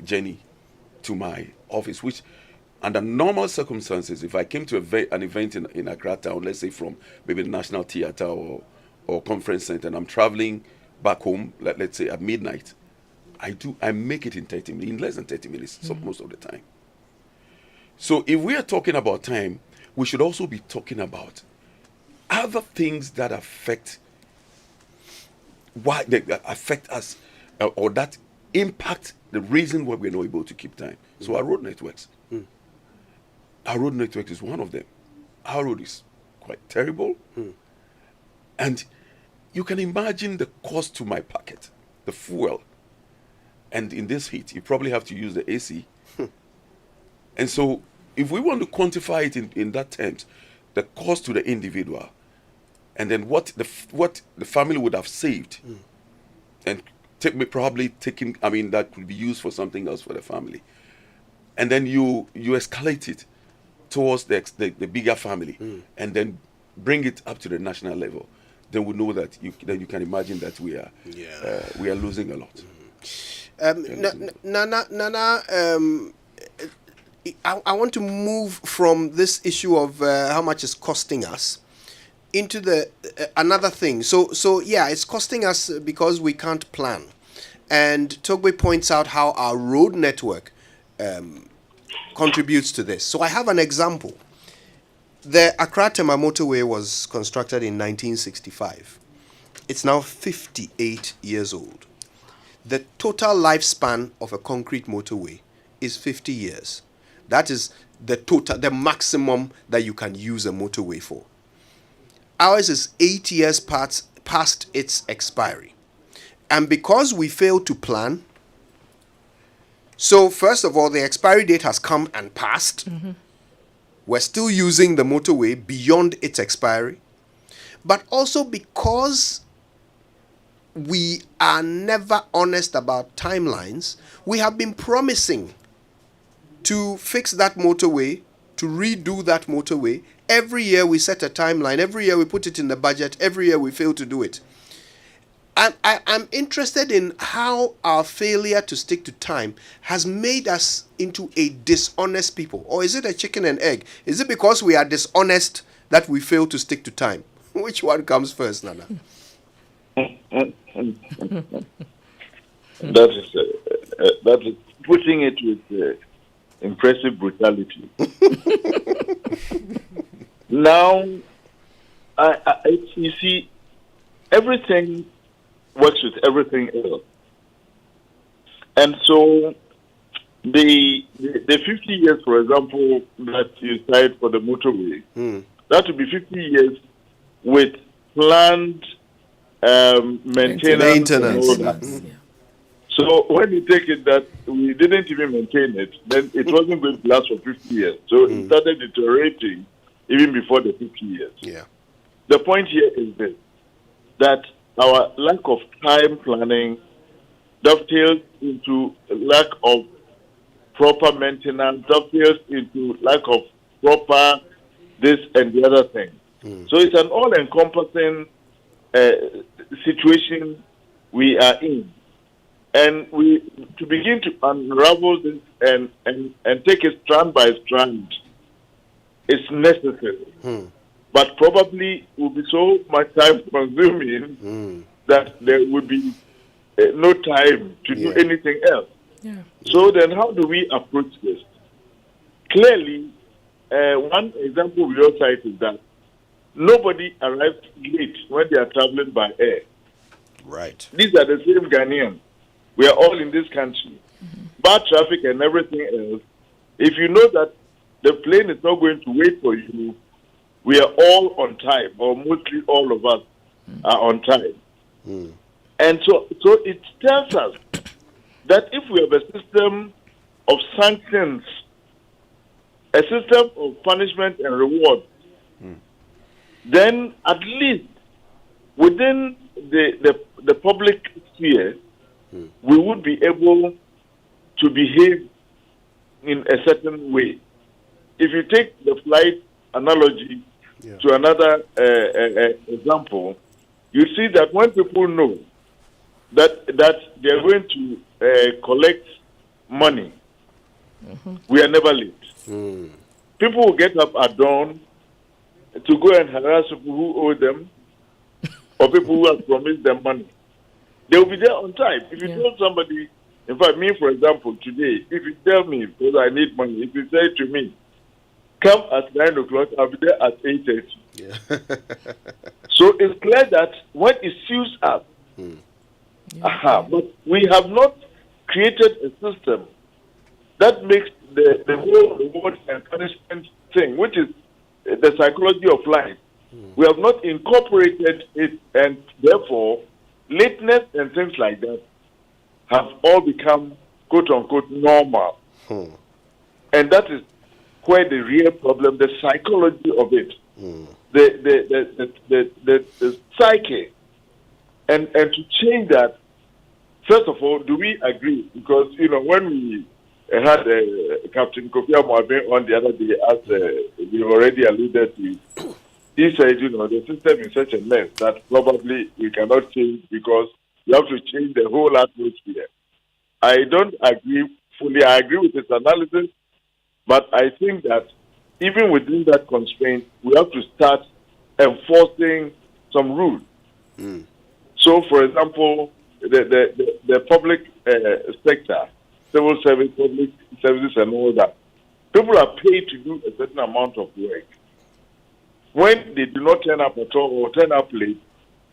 journey to my office, which under normal circumstances, if I came to an event in Accra town, let's say from maybe the National Theatre or Conference Center, and I'm traveling back home, let's say at midnight, I make it in less than 30 minutes, most of the time. So if we are talking about time, we should also be talking about other things that affect us or that impact the reason why we're not able to keep time. So our road networks. Our road network is one of them. Our road is quite terrible. And you can imagine the cost to my pocket, the fuel. And in this heat, you probably have to use the AC. And so if we want to quantify it in that terms, the cost to the individual, and then what the family would have saved, and that could be used for something else for the family, and then you escalate it towards the bigger family, and then bring it up to the national level, then we know that you can imagine that we are losing a lot. Nana, I want to move from this issue of how much it's costing us into the another thing. So yeah, it's costing us because we can't plan. And Togbe points out how our road network contributes to this. So I have an example. The Accra-Tema motorway was constructed in 1965. It's now 58 years old. The total lifespan of a concrete motorway is 50 years. That is the maximum that you can use a motorway for. Ours is 8 years past its expiry. And because we failed to plan, so first of all, the expiry date has come and passed. We're still using the motorway beyond its expiry. But also because we are never honest about timelines, we have been promising to fix that motorway, to redo that motorway. Every year we set a timeline. Every year we put it in the budget. Every year we fail to do it. I'm interested in how our failure to stick to time has made us into a dishonest people. Or is it a chicken and egg? Is it because we are dishonest that we fail to stick to time? Which one comes first, Nana? That is that is putting it with impressive brutality. Now, you see, everything works with everything else. And so the 50 years, for example, that you cite for the motorway, that would be 50 years with planned maintenance. And all that. So when you take it that we didn't even maintain it, then it wasn't going to last for 50 years. So it started deteriorating even before the 50 years. Yeah. The point here is this, that our lack of time planning dovetails into lack of proper maintenance, dovetails into lack of proper this and the other thing. So it's an all-encompassing situation we are in. And we to begin to unravel this and take it strand by strand is necessary. But probably will be so much time consuming that there would be no time to do anything else. Yeah. So then how do we approach this? Clearly, one example we all cite is that nobody arrives late when they are traveling by air. Right. These are the same Ghanaians. We are all in this country. Bad traffic and everything else. If you know that the plane is not going to wait for you, we are all on time, or mostly all of us are on time. And so it tells us that if we have a system of sanctions, a system of punishment and reward, then at least within the public sphere, we would be able to behave in a certain way. If you take the flight analogy to another example, you see that when people know that they are going to collect money, we are never late. People will get up at dawn to go and harass people who owe them or people who have promised them money. They will be there on time. If you tell somebody, in fact, me, for example, today, if you tell me, because I need money, if you say to me, come at 9 o'clock, I'll be there at 8:30. Yeah. So it's clear that when it suits us, but we have not created a system that makes the whole reward and punishment thing, which is the psychology of life. We have not incorporated it, and therefore, lateness and things like that have all become quote unquote normal. And that is where the real problem, the psychology of it, the psyche, and to change that. First of all, do we agree? Because when we had Captain Kofi Amoabe on the other day, as we already alluded to, he said, the system is such a mess that probably we cannot change because you have to change the whole atmosphere. I don't agree fully. I agree with his analysis, but I think that even within that constraint, we have to start enforcing some rules. So, for example, the public sector, civil service, public services and all that, people are paid to do a certain amount of work. When they do not turn up at all or turn up late,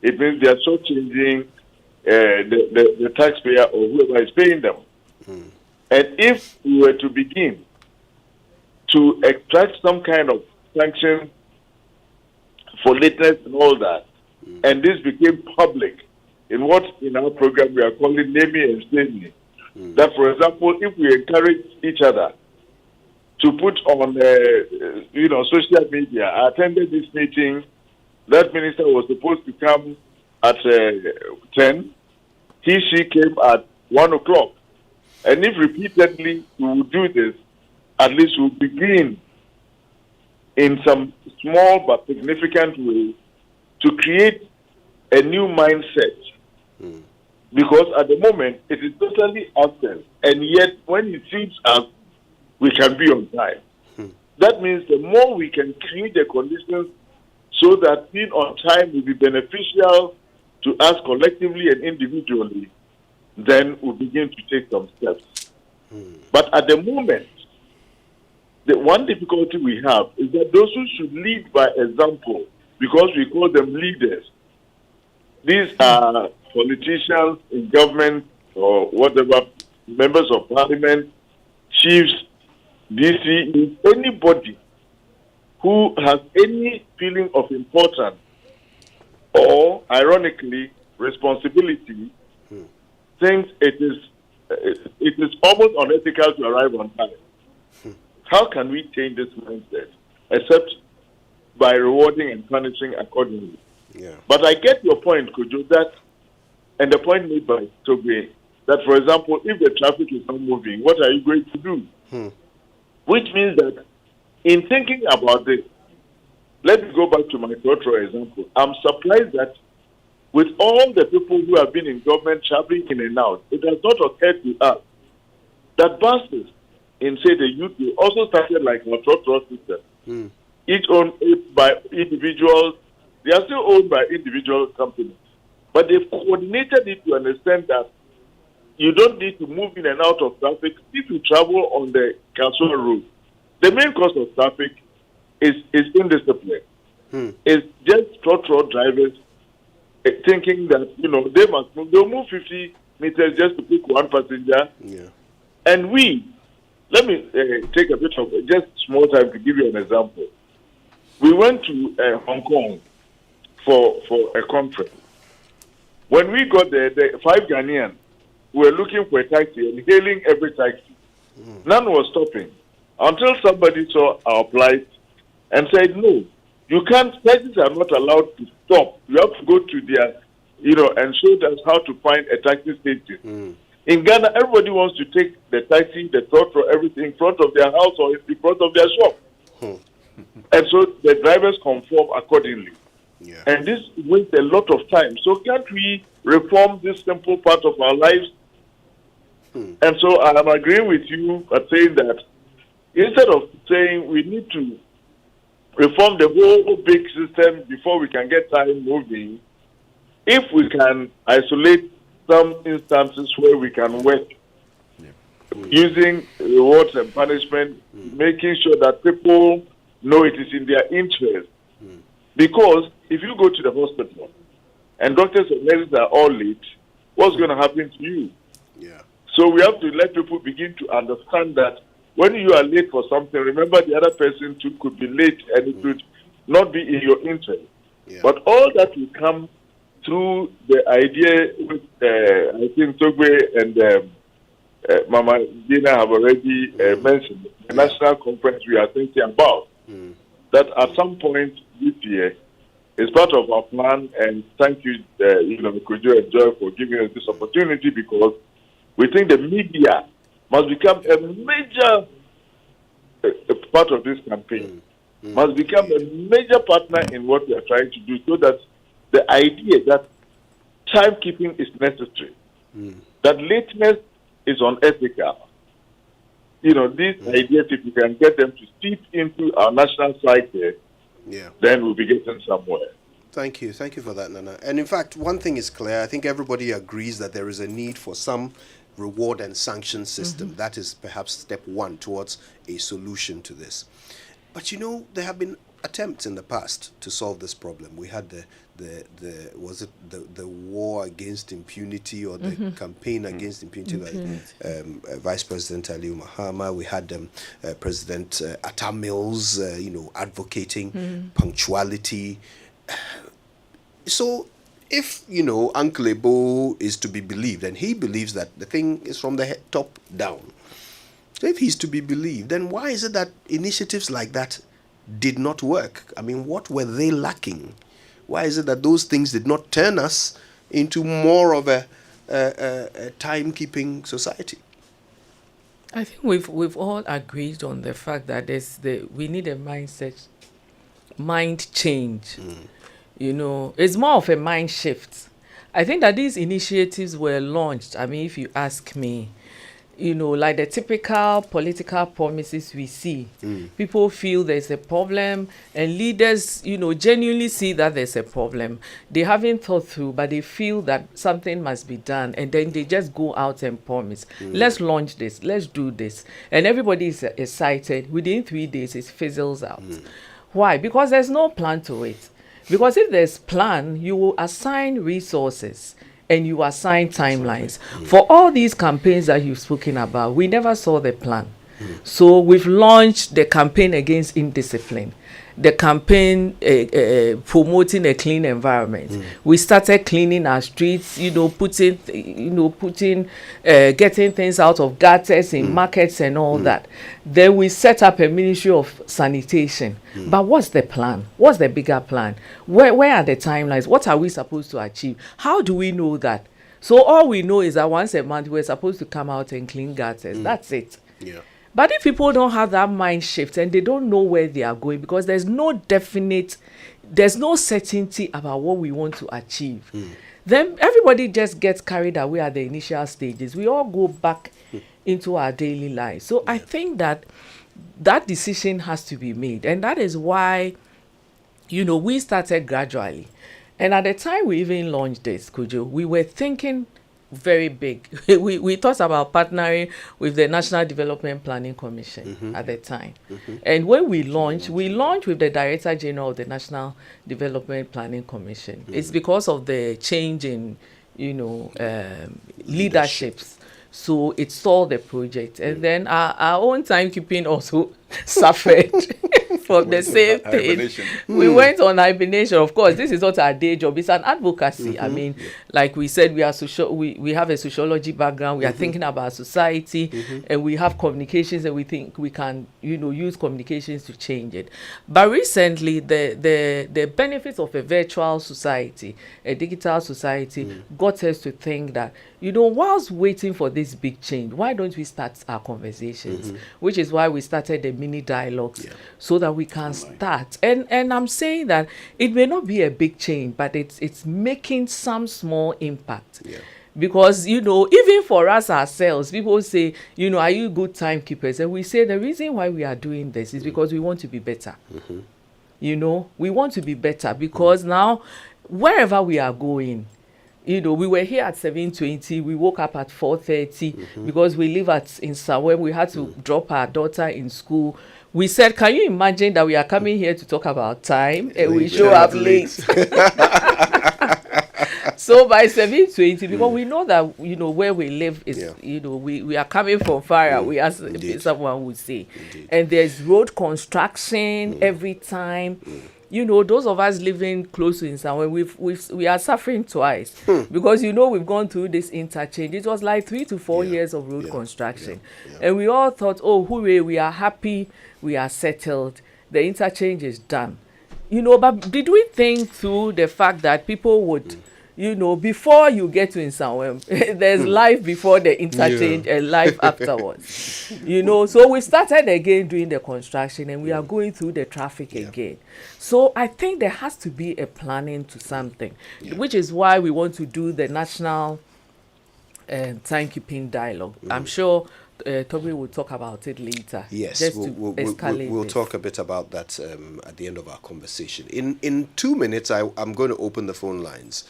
it means they are shortchanging the taxpayer or whoever is paying them. And if we were to begin to extract some kind of sanction for lateness and all that, and this became public in what in our program we are calling naming and shaming, that, for example, if we encourage each other to put on, social media. I attended this meeting. That minister was supposed to come at 10. She came at 1 o'clock. And if repeatedly we would do this, at least we'll begin in some small but significant way to create a new mindset. Because at the moment, it is totally absent. And yet, when it suits us, we can be on time. That means the more we can create the conditions so that being on time will be beneficial to us collectively and individually, then we'll begin to take some steps. But at the moment, the one difficulty we have is that those who should lead by example, because we call them leaders, these are politicians in government or whatever, members of parliament, chiefs, DCs, anybody who has any feeling of importance or, ironically, responsibility, thinks it is almost unethical to arrive on time. How can we change this mindset except by rewarding and punishing accordingly? Yeah. But I get your point, Kojo, that, and the point made by Togbe, that, for example, if the traffic is not moving, what are you going to do? Which means that in thinking about this, let me go back to my Trotro example. I'm surprised that with all the people who have been in government traveling in and out, it has not occurred to us that buses in, say, the UK also started like our Trotro system. Each owned by individuals. They are still owned by individual companies. But they've coordinated it to understand that you don't need to move in and out of traffic if you travel on the Council road. The main cause of traffic is indiscipline. It's just Trotro drivers thinking that, they must move. They'll move 50 meters just to pick one passenger. Yeah. And let me take a bit of just small time to give you an example. We went to Hong Kong for a conference. When we got there, the 5 Ghanaians were looking for a taxi and hailing every taxi. None was stopping until somebody saw our plight and said, no, you can't, taxis are not allowed to stop. You have to go to their, and showed us how to find a taxi station. In Ghana, everybody wants to take the taxi, the Trotro, everything in front of their house or in front of their shop. And so the drivers conform accordingly. Yeah. And this wastes a lot of time. So can't we reform this simple part of our lives? And so I am agreeing with you at saying that instead of saying we need to reform the whole big system before we can get time moving, if we can isolate some instances where we can work using rewards and punishment, making sure that people know it is in their interest. Because if you go to the hospital and doctors and nurses are all late, what's going to happen to you? Yeah. So we have to let people begin to understand that when you are late for something, remember the other person too could be late and it would not be in your interest. Yeah. But all that will come through the idea which I think Togbe and Mama Gina have already mentioned, the national conference we are thinking about. That at some point this year is part of our plan, and thank you, Kojo and Joy, for giving us this opportunity, because we think the media must become a major part of this campaign, must become a major partner in what we are trying to do, so that the idea that timekeeping is necessary, that lateness is unethical. These ideas, if we can get them to seep into our national psyche, then we'll be getting somewhere. Thank you for that, Nana. And in fact, one thing is clear. I think everybody agrees that there is a need for some reward and sanction system. That is perhaps step one towards a solution to this. But there have been attempts in the past to solve this problem. We had the war against impunity, or the campaign against impunity by Vice President Aliyu Mahama. We had President Atta Mills, advocating punctuality. So if, Uncle Ebo is to be believed, and he believes that the thing is from the top down, so if he's to be believed, then why is it that initiatives like that did not work? I mean, what were they lacking? Why is it that those things did not turn us into more of a timekeeping society? I think we've all agreed on the fact that we need a mind change. It's more of a mind shift. I think that these initiatives were launched, if you ask me, like the typical political promises we see. People feel there's a problem, and leaders, genuinely see that there's a problem. They haven't thought through, but they feel that something must be done, and then they just go out and promise, let's launch this, let's do this. And everybody is excited. Within 3 days, it fizzles out. Why? Because there's no plan to it. Because if there's plan, you will assign resources and you assign timelines. For all these campaigns that you've spoken about, we never saw the plan. So we've launched the campaign against indiscipline, the campaign promoting a clean environment. We started cleaning our streets, getting things out of gutters in markets and all that. Then we set up a ministry of sanitation. But what's the plan? What's the bigger plan? Where are the timelines? What are we supposed to achieve? How do we know that? So all we know is that once a month we're supposed to come out and clean gutters. That's it. Yeah. But if people don't have that mind shift and they don't know where they are going, because there's no certainty about what we want to achieve, then everybody just gets carried away at the initial stages. We all go back into our daily lives. So I think that decision has to be made. And that is why, we started gradually. And at the time we even launched this, Kojo, we were thinking very big. we thought about partnering with the National Development Planning Commission at the time. And when we launched with the Director General of the National Development Planning Commission. It's because of the change in, leaderships. So it stalled the project. And then our own timekeeping also suffered from the same thing. We went on hibernation. Of course, this is not our day job. It's an advocacy. I mean, like we said, we have a sociology background. We are thinking about society, and we have communications, and we think we can, use communications to change it. But recently, the benefits of a virtual society, a digital society, got us to think that, whilst waiting for this big change, why don't we start our conversations? Which is why we started the mini dialogues, so that we can start. And I'm saying that it may not be a big change, but it's making some small impact. Because, even for us ourselves, people say, are you good timekeepers? And we say the reason why we are doing this is because we want to be better. We want to be better because now, wherever we are going, we were here at 7:20. We woke up at 4:30 because we live in Sawe. We had to drop our daughter in school. We said, can you imagine that we are coming here to talk about time and we show up late? So by 7:20, because we know that, where we live is, we are coming from far away, as someone would say. And there's road construction every time. Those of us living close to Insawe, we are suffering twice because we've gone through this interchange. It was like 3 to 4 years of road construction, and we all thought, oh, hooray, we are happy, we are settled, the interchange is done. But did we think through the fact that people would, before you get to Insawe, there's life before the interchange and life afterwards. So we started again doing the construction, and we are going through the traffic again. So I think there has to be a planning to something, which is why we want to do the national timekeeping dialogue. I'm sure Togbe will talk about it later. Yes, just we'll talk a bit about that at the end of our conversation. In 2 minutes, I'm going to open the phone lines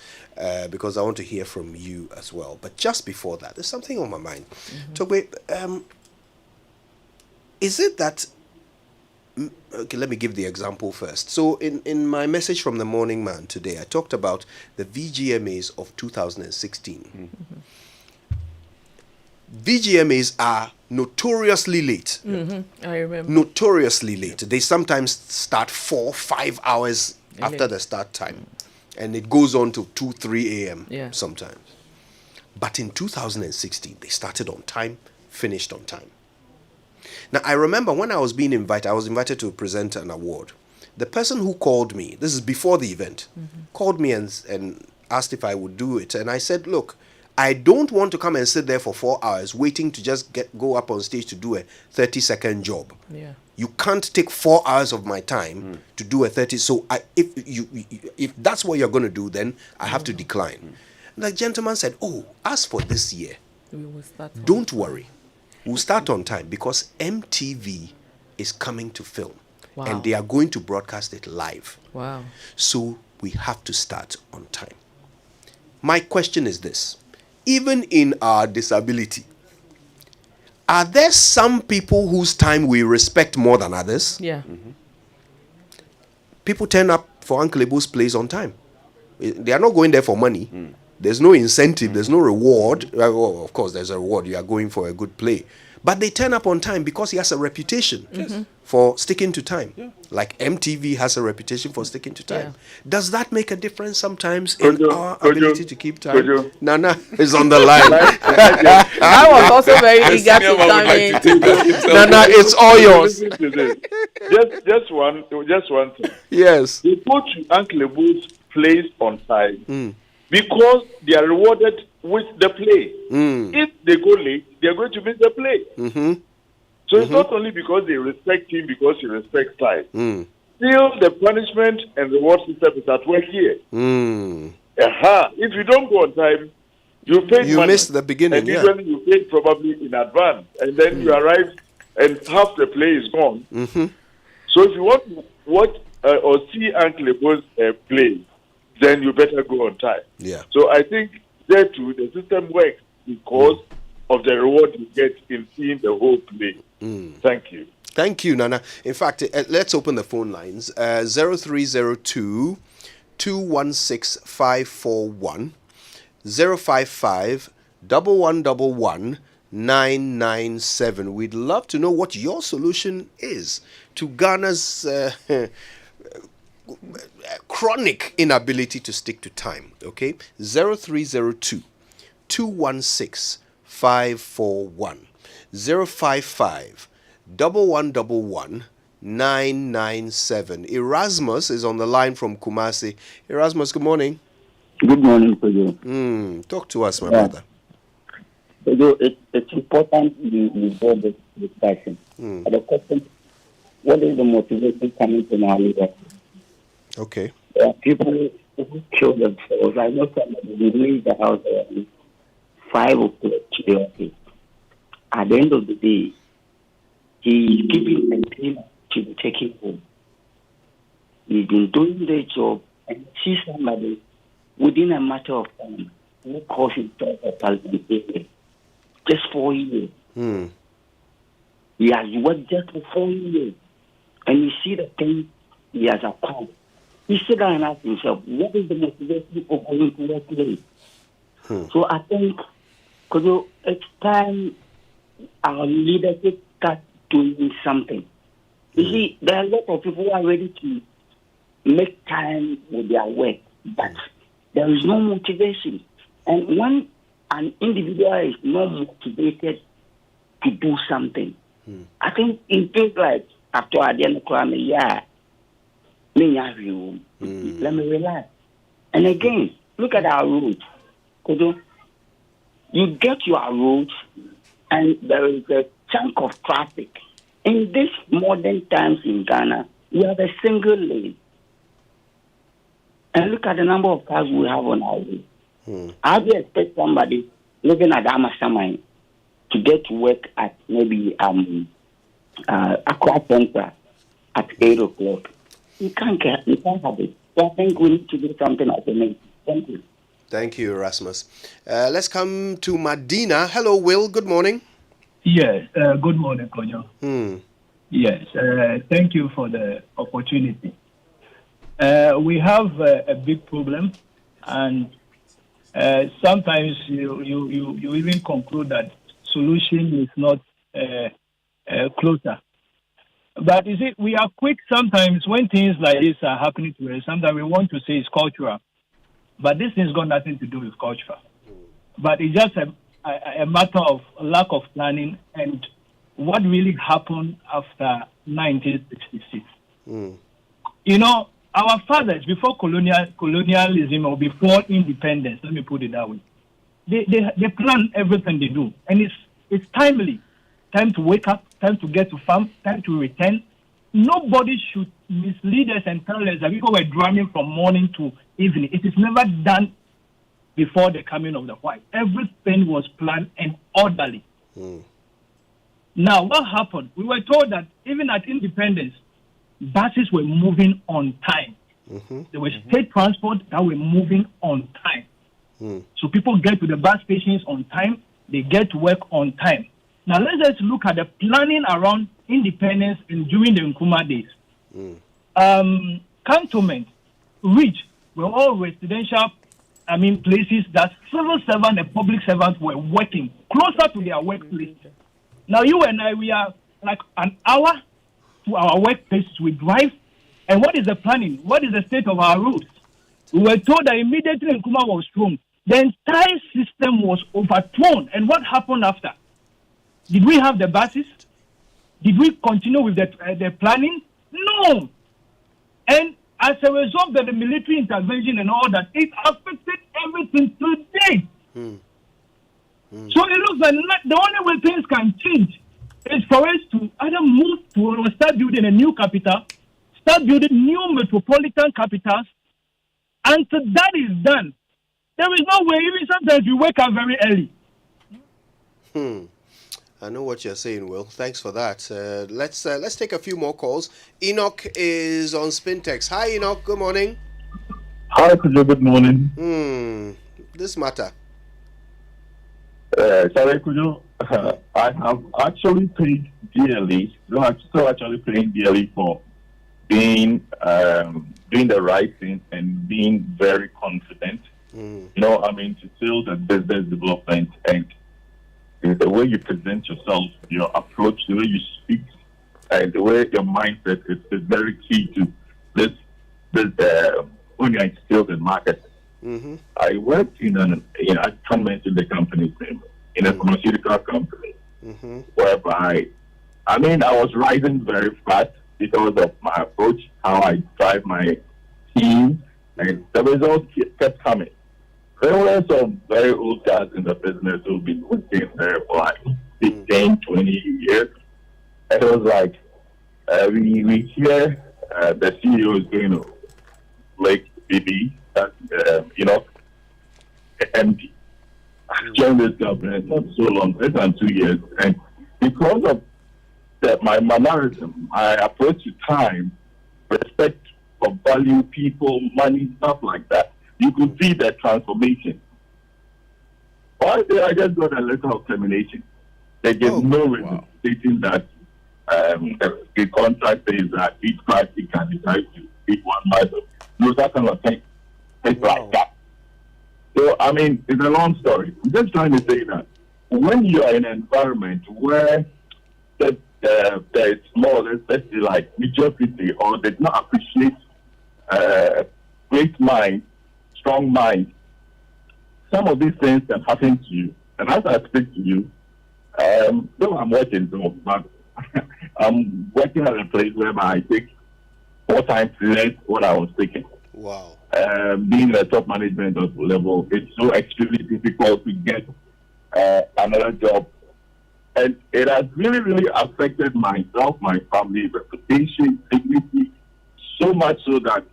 because I want to hear from you as well. But just before that, there's something on my mind. Togbe, is it that... Okay, let me give the example first. So in my message from the Morning Man today, I talked about the VGMAs of 2016. VGMAs are notoriously late. I remember. Notoriously late. They sometimes start 4-5 hours after the start time. And it goes on to 2-3 a.m. sometimes. But in 2016, they started on time, finished on time. Now, I remember when I was invited to present an award. The person who called me, this is before the event, called me and asked if I would do it. And I said, look, I don't want to come and sit there for 4 hours waiting to just go up on stage to do a 30-second job. You can't take 4 hours of my time to do a 30. So if that's what you're going to do, then I have to decline. And the gentleman said, oh, as for this year, we will start. Don't worry. We'll start on time because MTV is coming to film. Wow. And they are going to broadcast it live. Wow. So we have to start on time. My question is this. Even in our disability, are there some people whose time we respect more than others? Yeah. People turn up for Uncle Ebo's plays on time. They are not going there for money. There's no incentive. There's no reward. Well, of course, there's a reward. You are going for a good play. But they turn up on time because he has a reputation for sticking to time. Yeah. Like MTV has a reputation for sticking to time. Yeah. Does that make a difference sometimes in our ability to keep time? Nana is on the line. I was also very eager to come in. Nana, it's all yours. Just one thing. Yes. They put Uncle Ebo's plays on time because they are rewarded with the play. If they go late, they are going to miss the play. So it's not only because they respect him, because he respects time. Still, the punishment and reward system is at work here. If you don't go on time, you pay You money, missed the beginning, and even you paid probably in advance, and then you arrive and half the play is gone. So if you want to watch or see Uncle Ebo's play, then you better go on time. Yeah. So I think there too, the system works because of the reward you get in seeing the whole play. Thank you. Thank you, Nana. In fact, let's open the phone lines. 0302 216 541 055 1111 997. We'd love to know what your solution is to Ghana's chronic inability to stick to time. Okay, 0302 216 541 055 1111 997. Erasmus is on the line from Kumasi. Erasmus, good morning. Good morning, Pedro. Talk to us, my brother. Pedro, it's important you go this discussion. The question, what is the motivation coming from our leaders? Okay. There are people who kill themselves. I know somebody who leaves the house at 5 o'clock to the office. At the end of the day, he's giving a payment to be taken home. He's been doing the job and see somebody within a matter of time who calls himself a parliamentarian just 4 years. He has worked just for 4 years. And you see the thing he has accomplished. He sit down and ask himself, what is the motivation for going to work? So I think, because it's time our leadership start doing something. You see, there are a lot of people who are ready to make time with their work, but there is no motivation. And when an individual is not motivated to do something, I think it feels like after I didn't climb let me relax. And again, look at our roads. You get your roads and there is a chunk of traffic. In this modern times in Ghana, we have a single lane. And look at the number of cars we have on our road. How do you expect somebody living at Amasamai to get to work at maybe Accra Center at 8 o'clock? You can't have it. So I think we need to do something as a nation. Thank you. Thank you, Erasmus. Let's come to Medina. Hello, Will. Good morning. Yes. Good morning, Konyo. Yes. Thank you for the opportunity. We have a big problem, and sometimes you even conclude that solution is not closer. But you see, we are quick sometimes when things like this are happening to us. Sometimes we want to say it's cultural, but this thing's got nothing to do with culture. But it's just a matter of lack of planning and what really happened after 1966. You know, our fathers, before colonialism or before independence, let me put it that way, they plan everything they do, and it's timely. Time to wake up, time to get to farm, time to return. Nobody should mislead us and tell us that people were drumming from morning to evening. It is never done before the coming of the white. Everything was planned and orderly. Now, what happened? We were told that even at Independence, buses were moving on time. There was state transport that were moving on time. So people get to the bus stations on time, they get to work on time. Now, let's just look at the planning around Independence and during the Nkrumah days. Cantonment, Ridge were all residential, places that civil servants and public servants were working closer to their workplace. Now, you and I, we are like an hour to our workplace. We drive. And what is the planning? What is the state of our roads? We were told that immediately Nkrumah was thrown, the entire system was overthrown. And what happened after? Did we have the buses? Did we continue with the planning? No. And as a result of the military intervention and all that, it affected everything today. So it looks like the only way things can change is for us to either move to start building a new capital, start building new metropolitan capitals. Until that is done, there is no way. Even sometimes you wake up very early. I know what you're saying, Will. Thanks for that. Let's take a few more calls. Enoch is on Spintex. Hi, Enoch. Good morning. Hi, Kujo. Good morning. This matter. Sorry, Kujo. I have actually paid dearly. I'm still actually paying dearly for being doing the right thing and being very confident. To sales and business development, and the way you present yourself, your approach, the way you speak, and the way your mindset is very key to this when you're in sales and marketing. I worked I can't mention the company's name, in a pharmaceutical company, whereby, I was rising very fast because of my approach, how I drive my team, and the results kept coming. There were some very old guys in the business who've been working there for like 15, 20 years. And it was like, we hear the CEO is going to like BB, MD. I joined this government not so long, less than 2 years. And because of my mannerism, my approach to time, respect for value, people, money, stuff like that, you could see the transformation. One day I just got a letter of termination. They gave no reason stating that the contract says that each party can decide to pick one matter. No, that kind of thing. It's like that. So, it's a long story. I'm just trying to say that when you are in an environment where there is more, let's say like mediocrity, or they do not appreciate great mind, strong mind, some of these things can happen to you. And as I speak to you, though I'm working, but I'm working at a place where I take 4 times less what I was taking. Wow. Being at the top management level, it's so extremely difficult to get another job. And it has really, really affected myself, my family, reputation, dignity, so much so that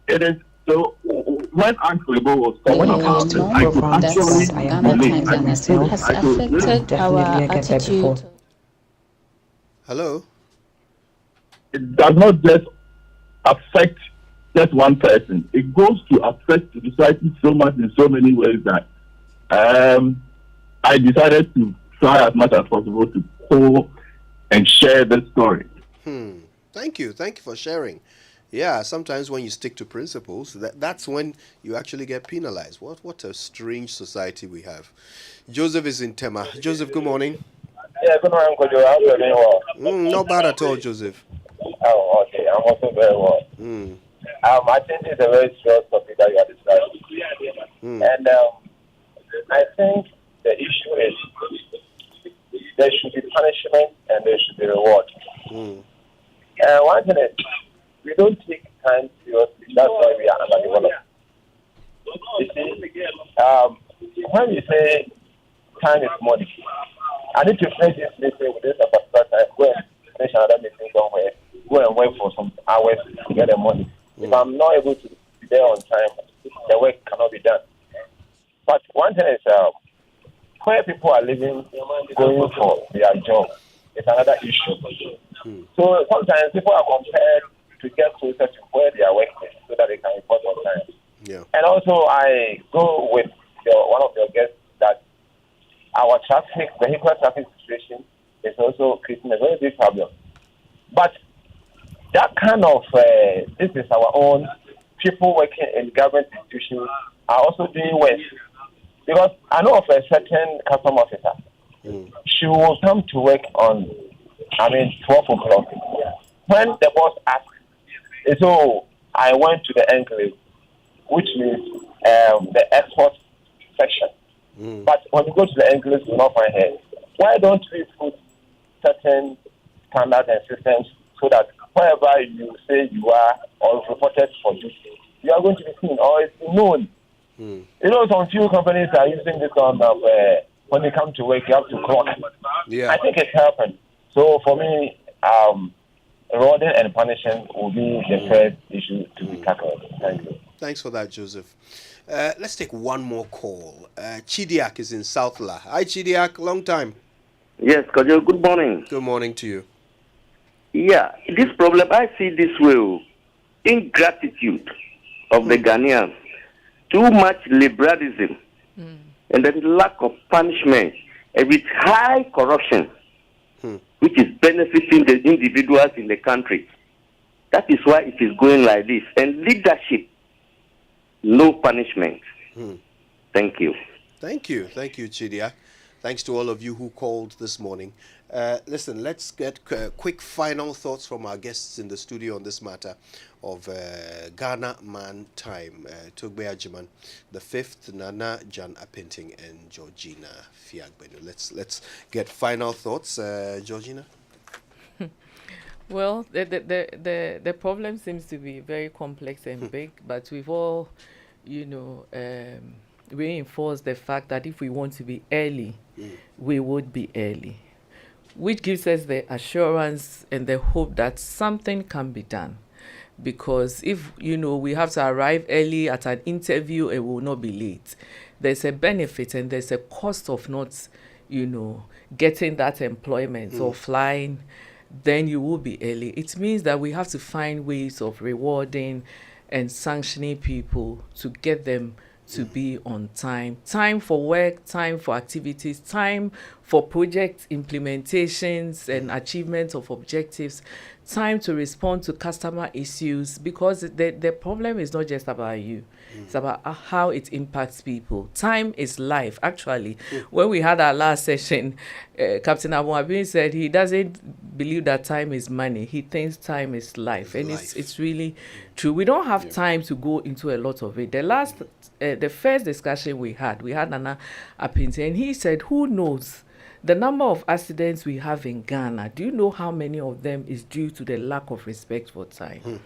it is. So when Uncle was coming out, I could actually relate. Has affected our attitude. Hello? It does not just affect just one person. It goes to affect the society so much in so many ways that I decided to try as much as possible to call and share this story. Thank you for sharing. Yeah, sometimes when you stick to principles, that's when you actually get penalized. What a strange society we have. Joseph is in Tema. Joseph, good morning. Yeah, good morning, Uncle Joe. How are you doing? Not bad at all, Joseph. Oh, okay. I'm also very well. I think it's a very serious topic that you are discussing. And I think the issue is there should be punishment and there should be reward. One thing is, we don't take time seriously. That's why we are underdeveloped. When we say time is money, I need to finish this meeting within a particular time. Go and finish another meeting somewhere. Go and work for some hours to get the money. If I'm not able to be there on time, the work cannot be done. But one thing is, where people are living, going for their job, is another issue. So sometimes people are compared to get closer to where they are working so that they can report on time. Yeah. And also, I go with one of your guests that our vehicular traffic situation is also creating a very big problem. But that kind of, this is our own people working in government institutions are also doing worse. Because I know of a certain custom officer. She will come to work on, 12 o'clock. When the boss asks, so I went to the enclave, which means the export section. But when you go to the enclave, you will not find her. Why don't we put certain standards and systems so that wherever you say you are or reported for duty, you are going to be seen or it's known? You know, some few companies are using this kind of when they come to work, you have to clock. Yeah. I think it's helping. So for me, rewarding and punishing will be the first issue to be tackled. Thank you. Thanks for that, Joseph. Let's take one more call. Chidiak is in Southla. Hi, Chidiak. Long time. Yes, Kojo, good morning. Good morning to you. Yeah, this problem, I see this way. Ingratitude of the Ghanaians. Too much liberalism. And then lack of punishment. And with high corruption, which is benefiting the individuals in the country. That is why it is going like this. And leadership, no punishment. Thank you. Thank you, Chidiak. Thanks to all of you who called this morning. Listen, let's get quick final thoughts from our guests in the studio on this matter of Ghana Man Time. Togbe Agyeman, the fifth, Nana, Jan Appenteng, and Georgina Fiagbenu. Let's get final thoughts. Georgina? Well, the problem seems to be very complex and big, but we've all, reinforced the fact that if we want to be early, we would be early, which gives us the assurance and the hope that something can be done. Because if, we have to arrive early at an interview and will not be late, there's a benefit and there's a cost of not, getting that employment or flying, then you will be early. It means that we have to find ways of rewarding and sanctioning people to get them to be on time. Time for work, time for activities, time for project implementations and achievement of objectives, time to respond to customer issues, because the problem is not just about you. It's about how it impacts people. Time is life. Actually, when we had our last session, Captain Abu said he doesn't believe that time is money. He thinks time is life. And it's really true. We don't have time to go into a lot of it. The first discussion we had Nana Appenteng, and he said, who knows the number of accidents we have in Ghana? Do you know how many of them is due to the lack of respect for time?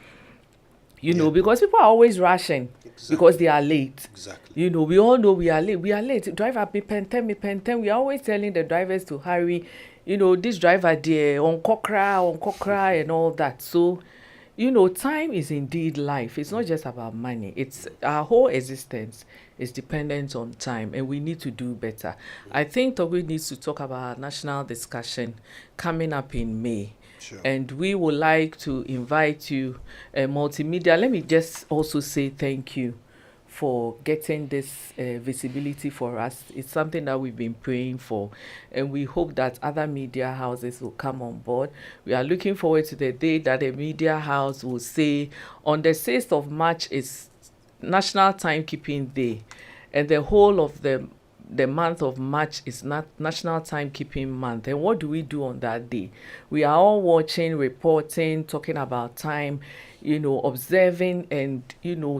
Because people are always rushing because they are late. Exactly. We all know we are late. We are late. Driver, Appenteng. We are always telling the drivers to hurry. This driver there, on Kokra, and all that. So, time is indeed life. It's not just about money. It's our whole existence is dependent on time, and we need to do better. I think Togbe needs to talk about our national discussion coming up in May. Sure. And we would like to invite you, multimedia. Let me just also say thank you for getting this visibility for us. It's something that we've been praying for, and we hope that other media houses will come on board. We are looking forward to the day that a media house will say on the 6th of March is National Timekeeping Day, and the whole of the month of March is not National Timekeeping Month. And what do we do on that day? We are all watching, reporting, talking about time, observing and,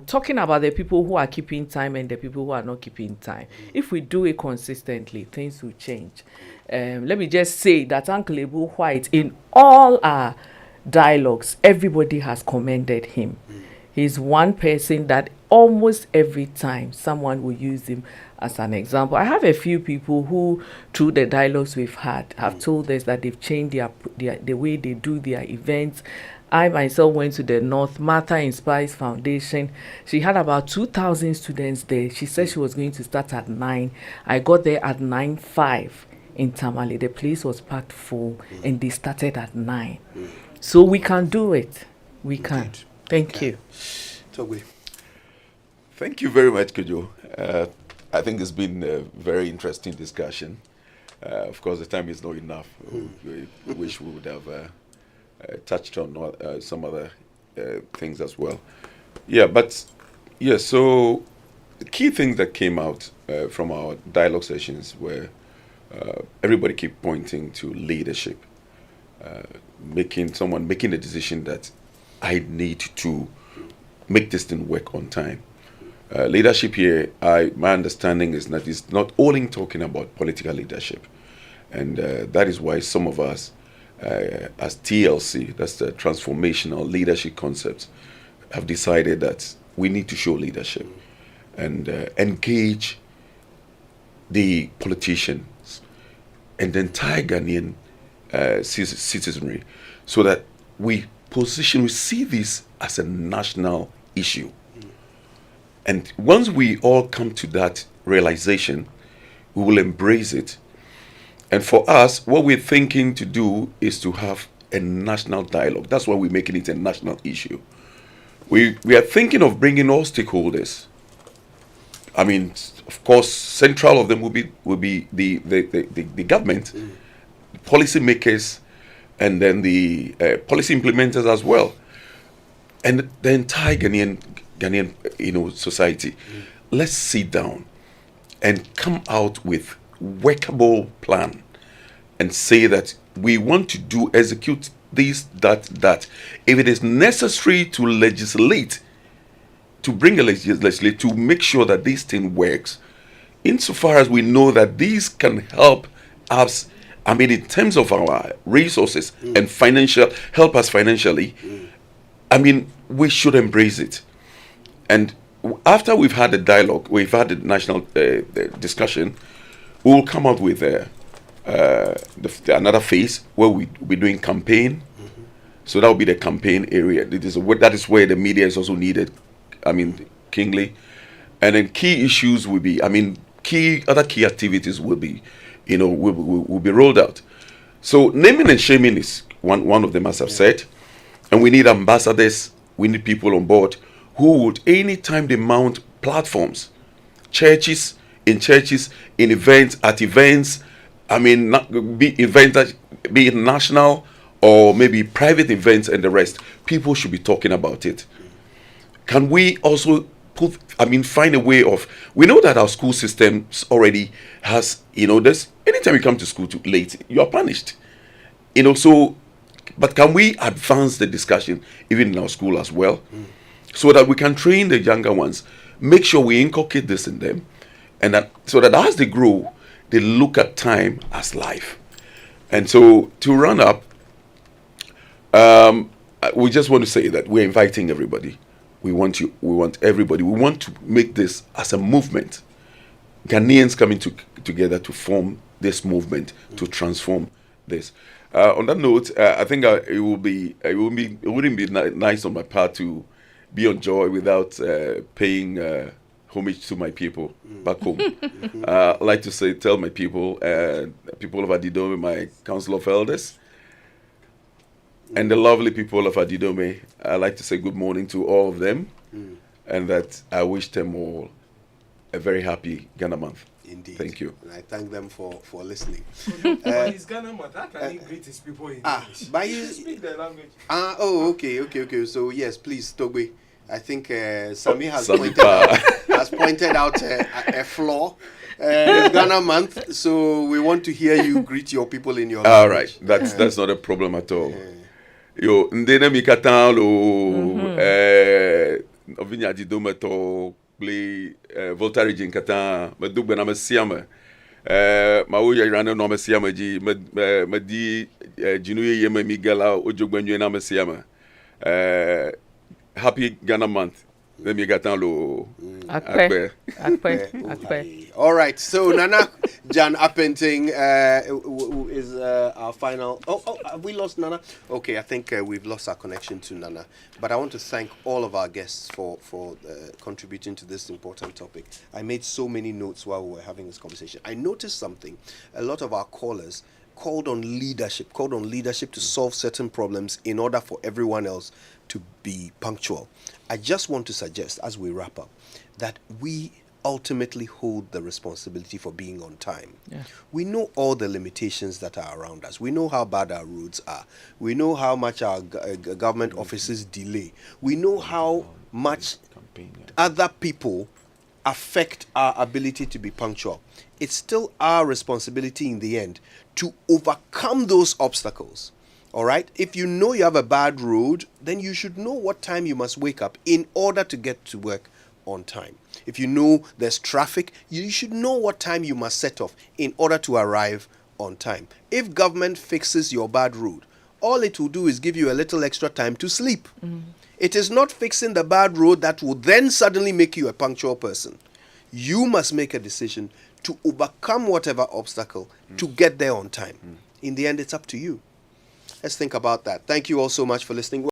talking about the people who are keeping time and the people who are not keeping time. If we do it consistently, things will change. Let me just say that Uncle Ebu White, in all our dialogues, everybody has commended him. He's one person that almost every time someone will use him as an example. I have a few people who, through the dialogues we've had, have told us that they've changed the way they do their events. I myself went to the North Martha Inspires Foundation. She had about 2,000 students there. She said she was going to start at 9. I got there at 9:05. in Tamale, the place was packed full, and they started at 9. So we can do it. We can. Thank you. Togbe. Thank you very much, Kojo. I think it's been a very interesting discussion. Of course, the time is not enough. We wish we would have touched on some other things as well. So the key things that came out from our dialogue sessions were everybody keep pointing to leadership, making the decision that I need to make this thing work on time. Leadership here, my understanding is that it's not only talking about political leadership. And that is why some of us, as TLC, that's the Transformational Leadership Concept, have decided that we need to show leadership and engage the politicians and the entire Ghanaian citizenry so that we see this as a national issue. And once we all come to that realization, we will embrace it. And for us, what we're thinking to do is to have a national dialogue. That's why we're making it a national issue. We are thinking of bringing all stakeholders. I mean, of course, central of them will be the government, policy makers, and then the policy implementers as well, and the entire Ghanaian society. Let's sit down and come out with workable plan and say that we want to execute this, that. If it is necessary to legislate, to bring a legislation to make sure that this thing works, insofar as we know that these can help us, I mean, in terms of our resources and help us financially, I mean, we should embrace it. And after we've had the dialogue, we've had the national discussion, we will come out with another phase where we'll be doing campaign. So that will be the campaign area. That is where the media is also needed. I mean, keenly. And then key issues will be, other key activities will be, will be rolled out. So naming and shaming is one of them, as I've said. And we need ambassadors, we need people on board who would, anytime they mount platforms, in events, at events, be it national or maybe private events and the rest, people should be talking about it. Can we also find a way of, we know that our school systems already has, this, anytime you come to school too late, you are punished. But can we advance the discussion even in our school as well? So that we can train the younger ones, make sure we inculcate this in them, and so that as they grow, they look at time as life. And so to run up, we just want to say that we're inviting everybody. We want everybody. We want to make this as a movement. Ghanaians coming together to form this movement to transform this. On that note, I think it wouldn't be nice on my part to be on Joy without paying homage to my people back home. I'd like to tell my people, people of Adidome, my Council of Elders, and the lovely people of Adidome, I'd like to say good morning to all of them, and that I wish them all a very happy Ghana month. Indeed. Thank you. And I thank them for listening. It's Ghana month. How can he greet his people in English? You speak the language. Okay. So yes, please, Togbe. I think Sami has pointed out a flaw. It's Ghana month, so we want to hear you greet your people in your language. All right, that's not a problem at all. Yo, ndene mikatan lo ovinya Adidome to play voltage in katan madugbe na masiama ma wo yirane no masiama ji madi jinu ye ma migala ojogbanyu na masiama. Happy Ghana month Let me get down low. Akpe. All right, so Nana Jan Appenteng is our final. Have we lost Nana? Okay, I think we've lost our connection to Nana. But I want to thank all of our guests for contributing to this important topic. I made so many notes while we were having this conversation. I noticed something. A lot of our callers called on leadership to solve certain problems in order for everyone else to be punctual. I just want to suggest, as we wrap up, that we ultimately hold the responsibility for being on time. Yeah. We know all the limitations that are around us. We know how bad our roads are. We know how much our government offices delay. We know how much other people affect our ability to be punctual. It's still our responsibility in the end to overcome those obstacles. All right? If you know you have a bad road, then you should know what time you must wake up in order to get to work on time. If you know there's traffic, you should know what time you must set off in order to arrive on time. If government fixes your bad road, all it will do is give you a little extra time to sleep. It is not fixing the bad road that will then suddenly make you a punctual person. You must make a decision to overcome whatever obstacle to get there on time. In the end, it's up to you. Let's think about that. Thank you all so much for listening.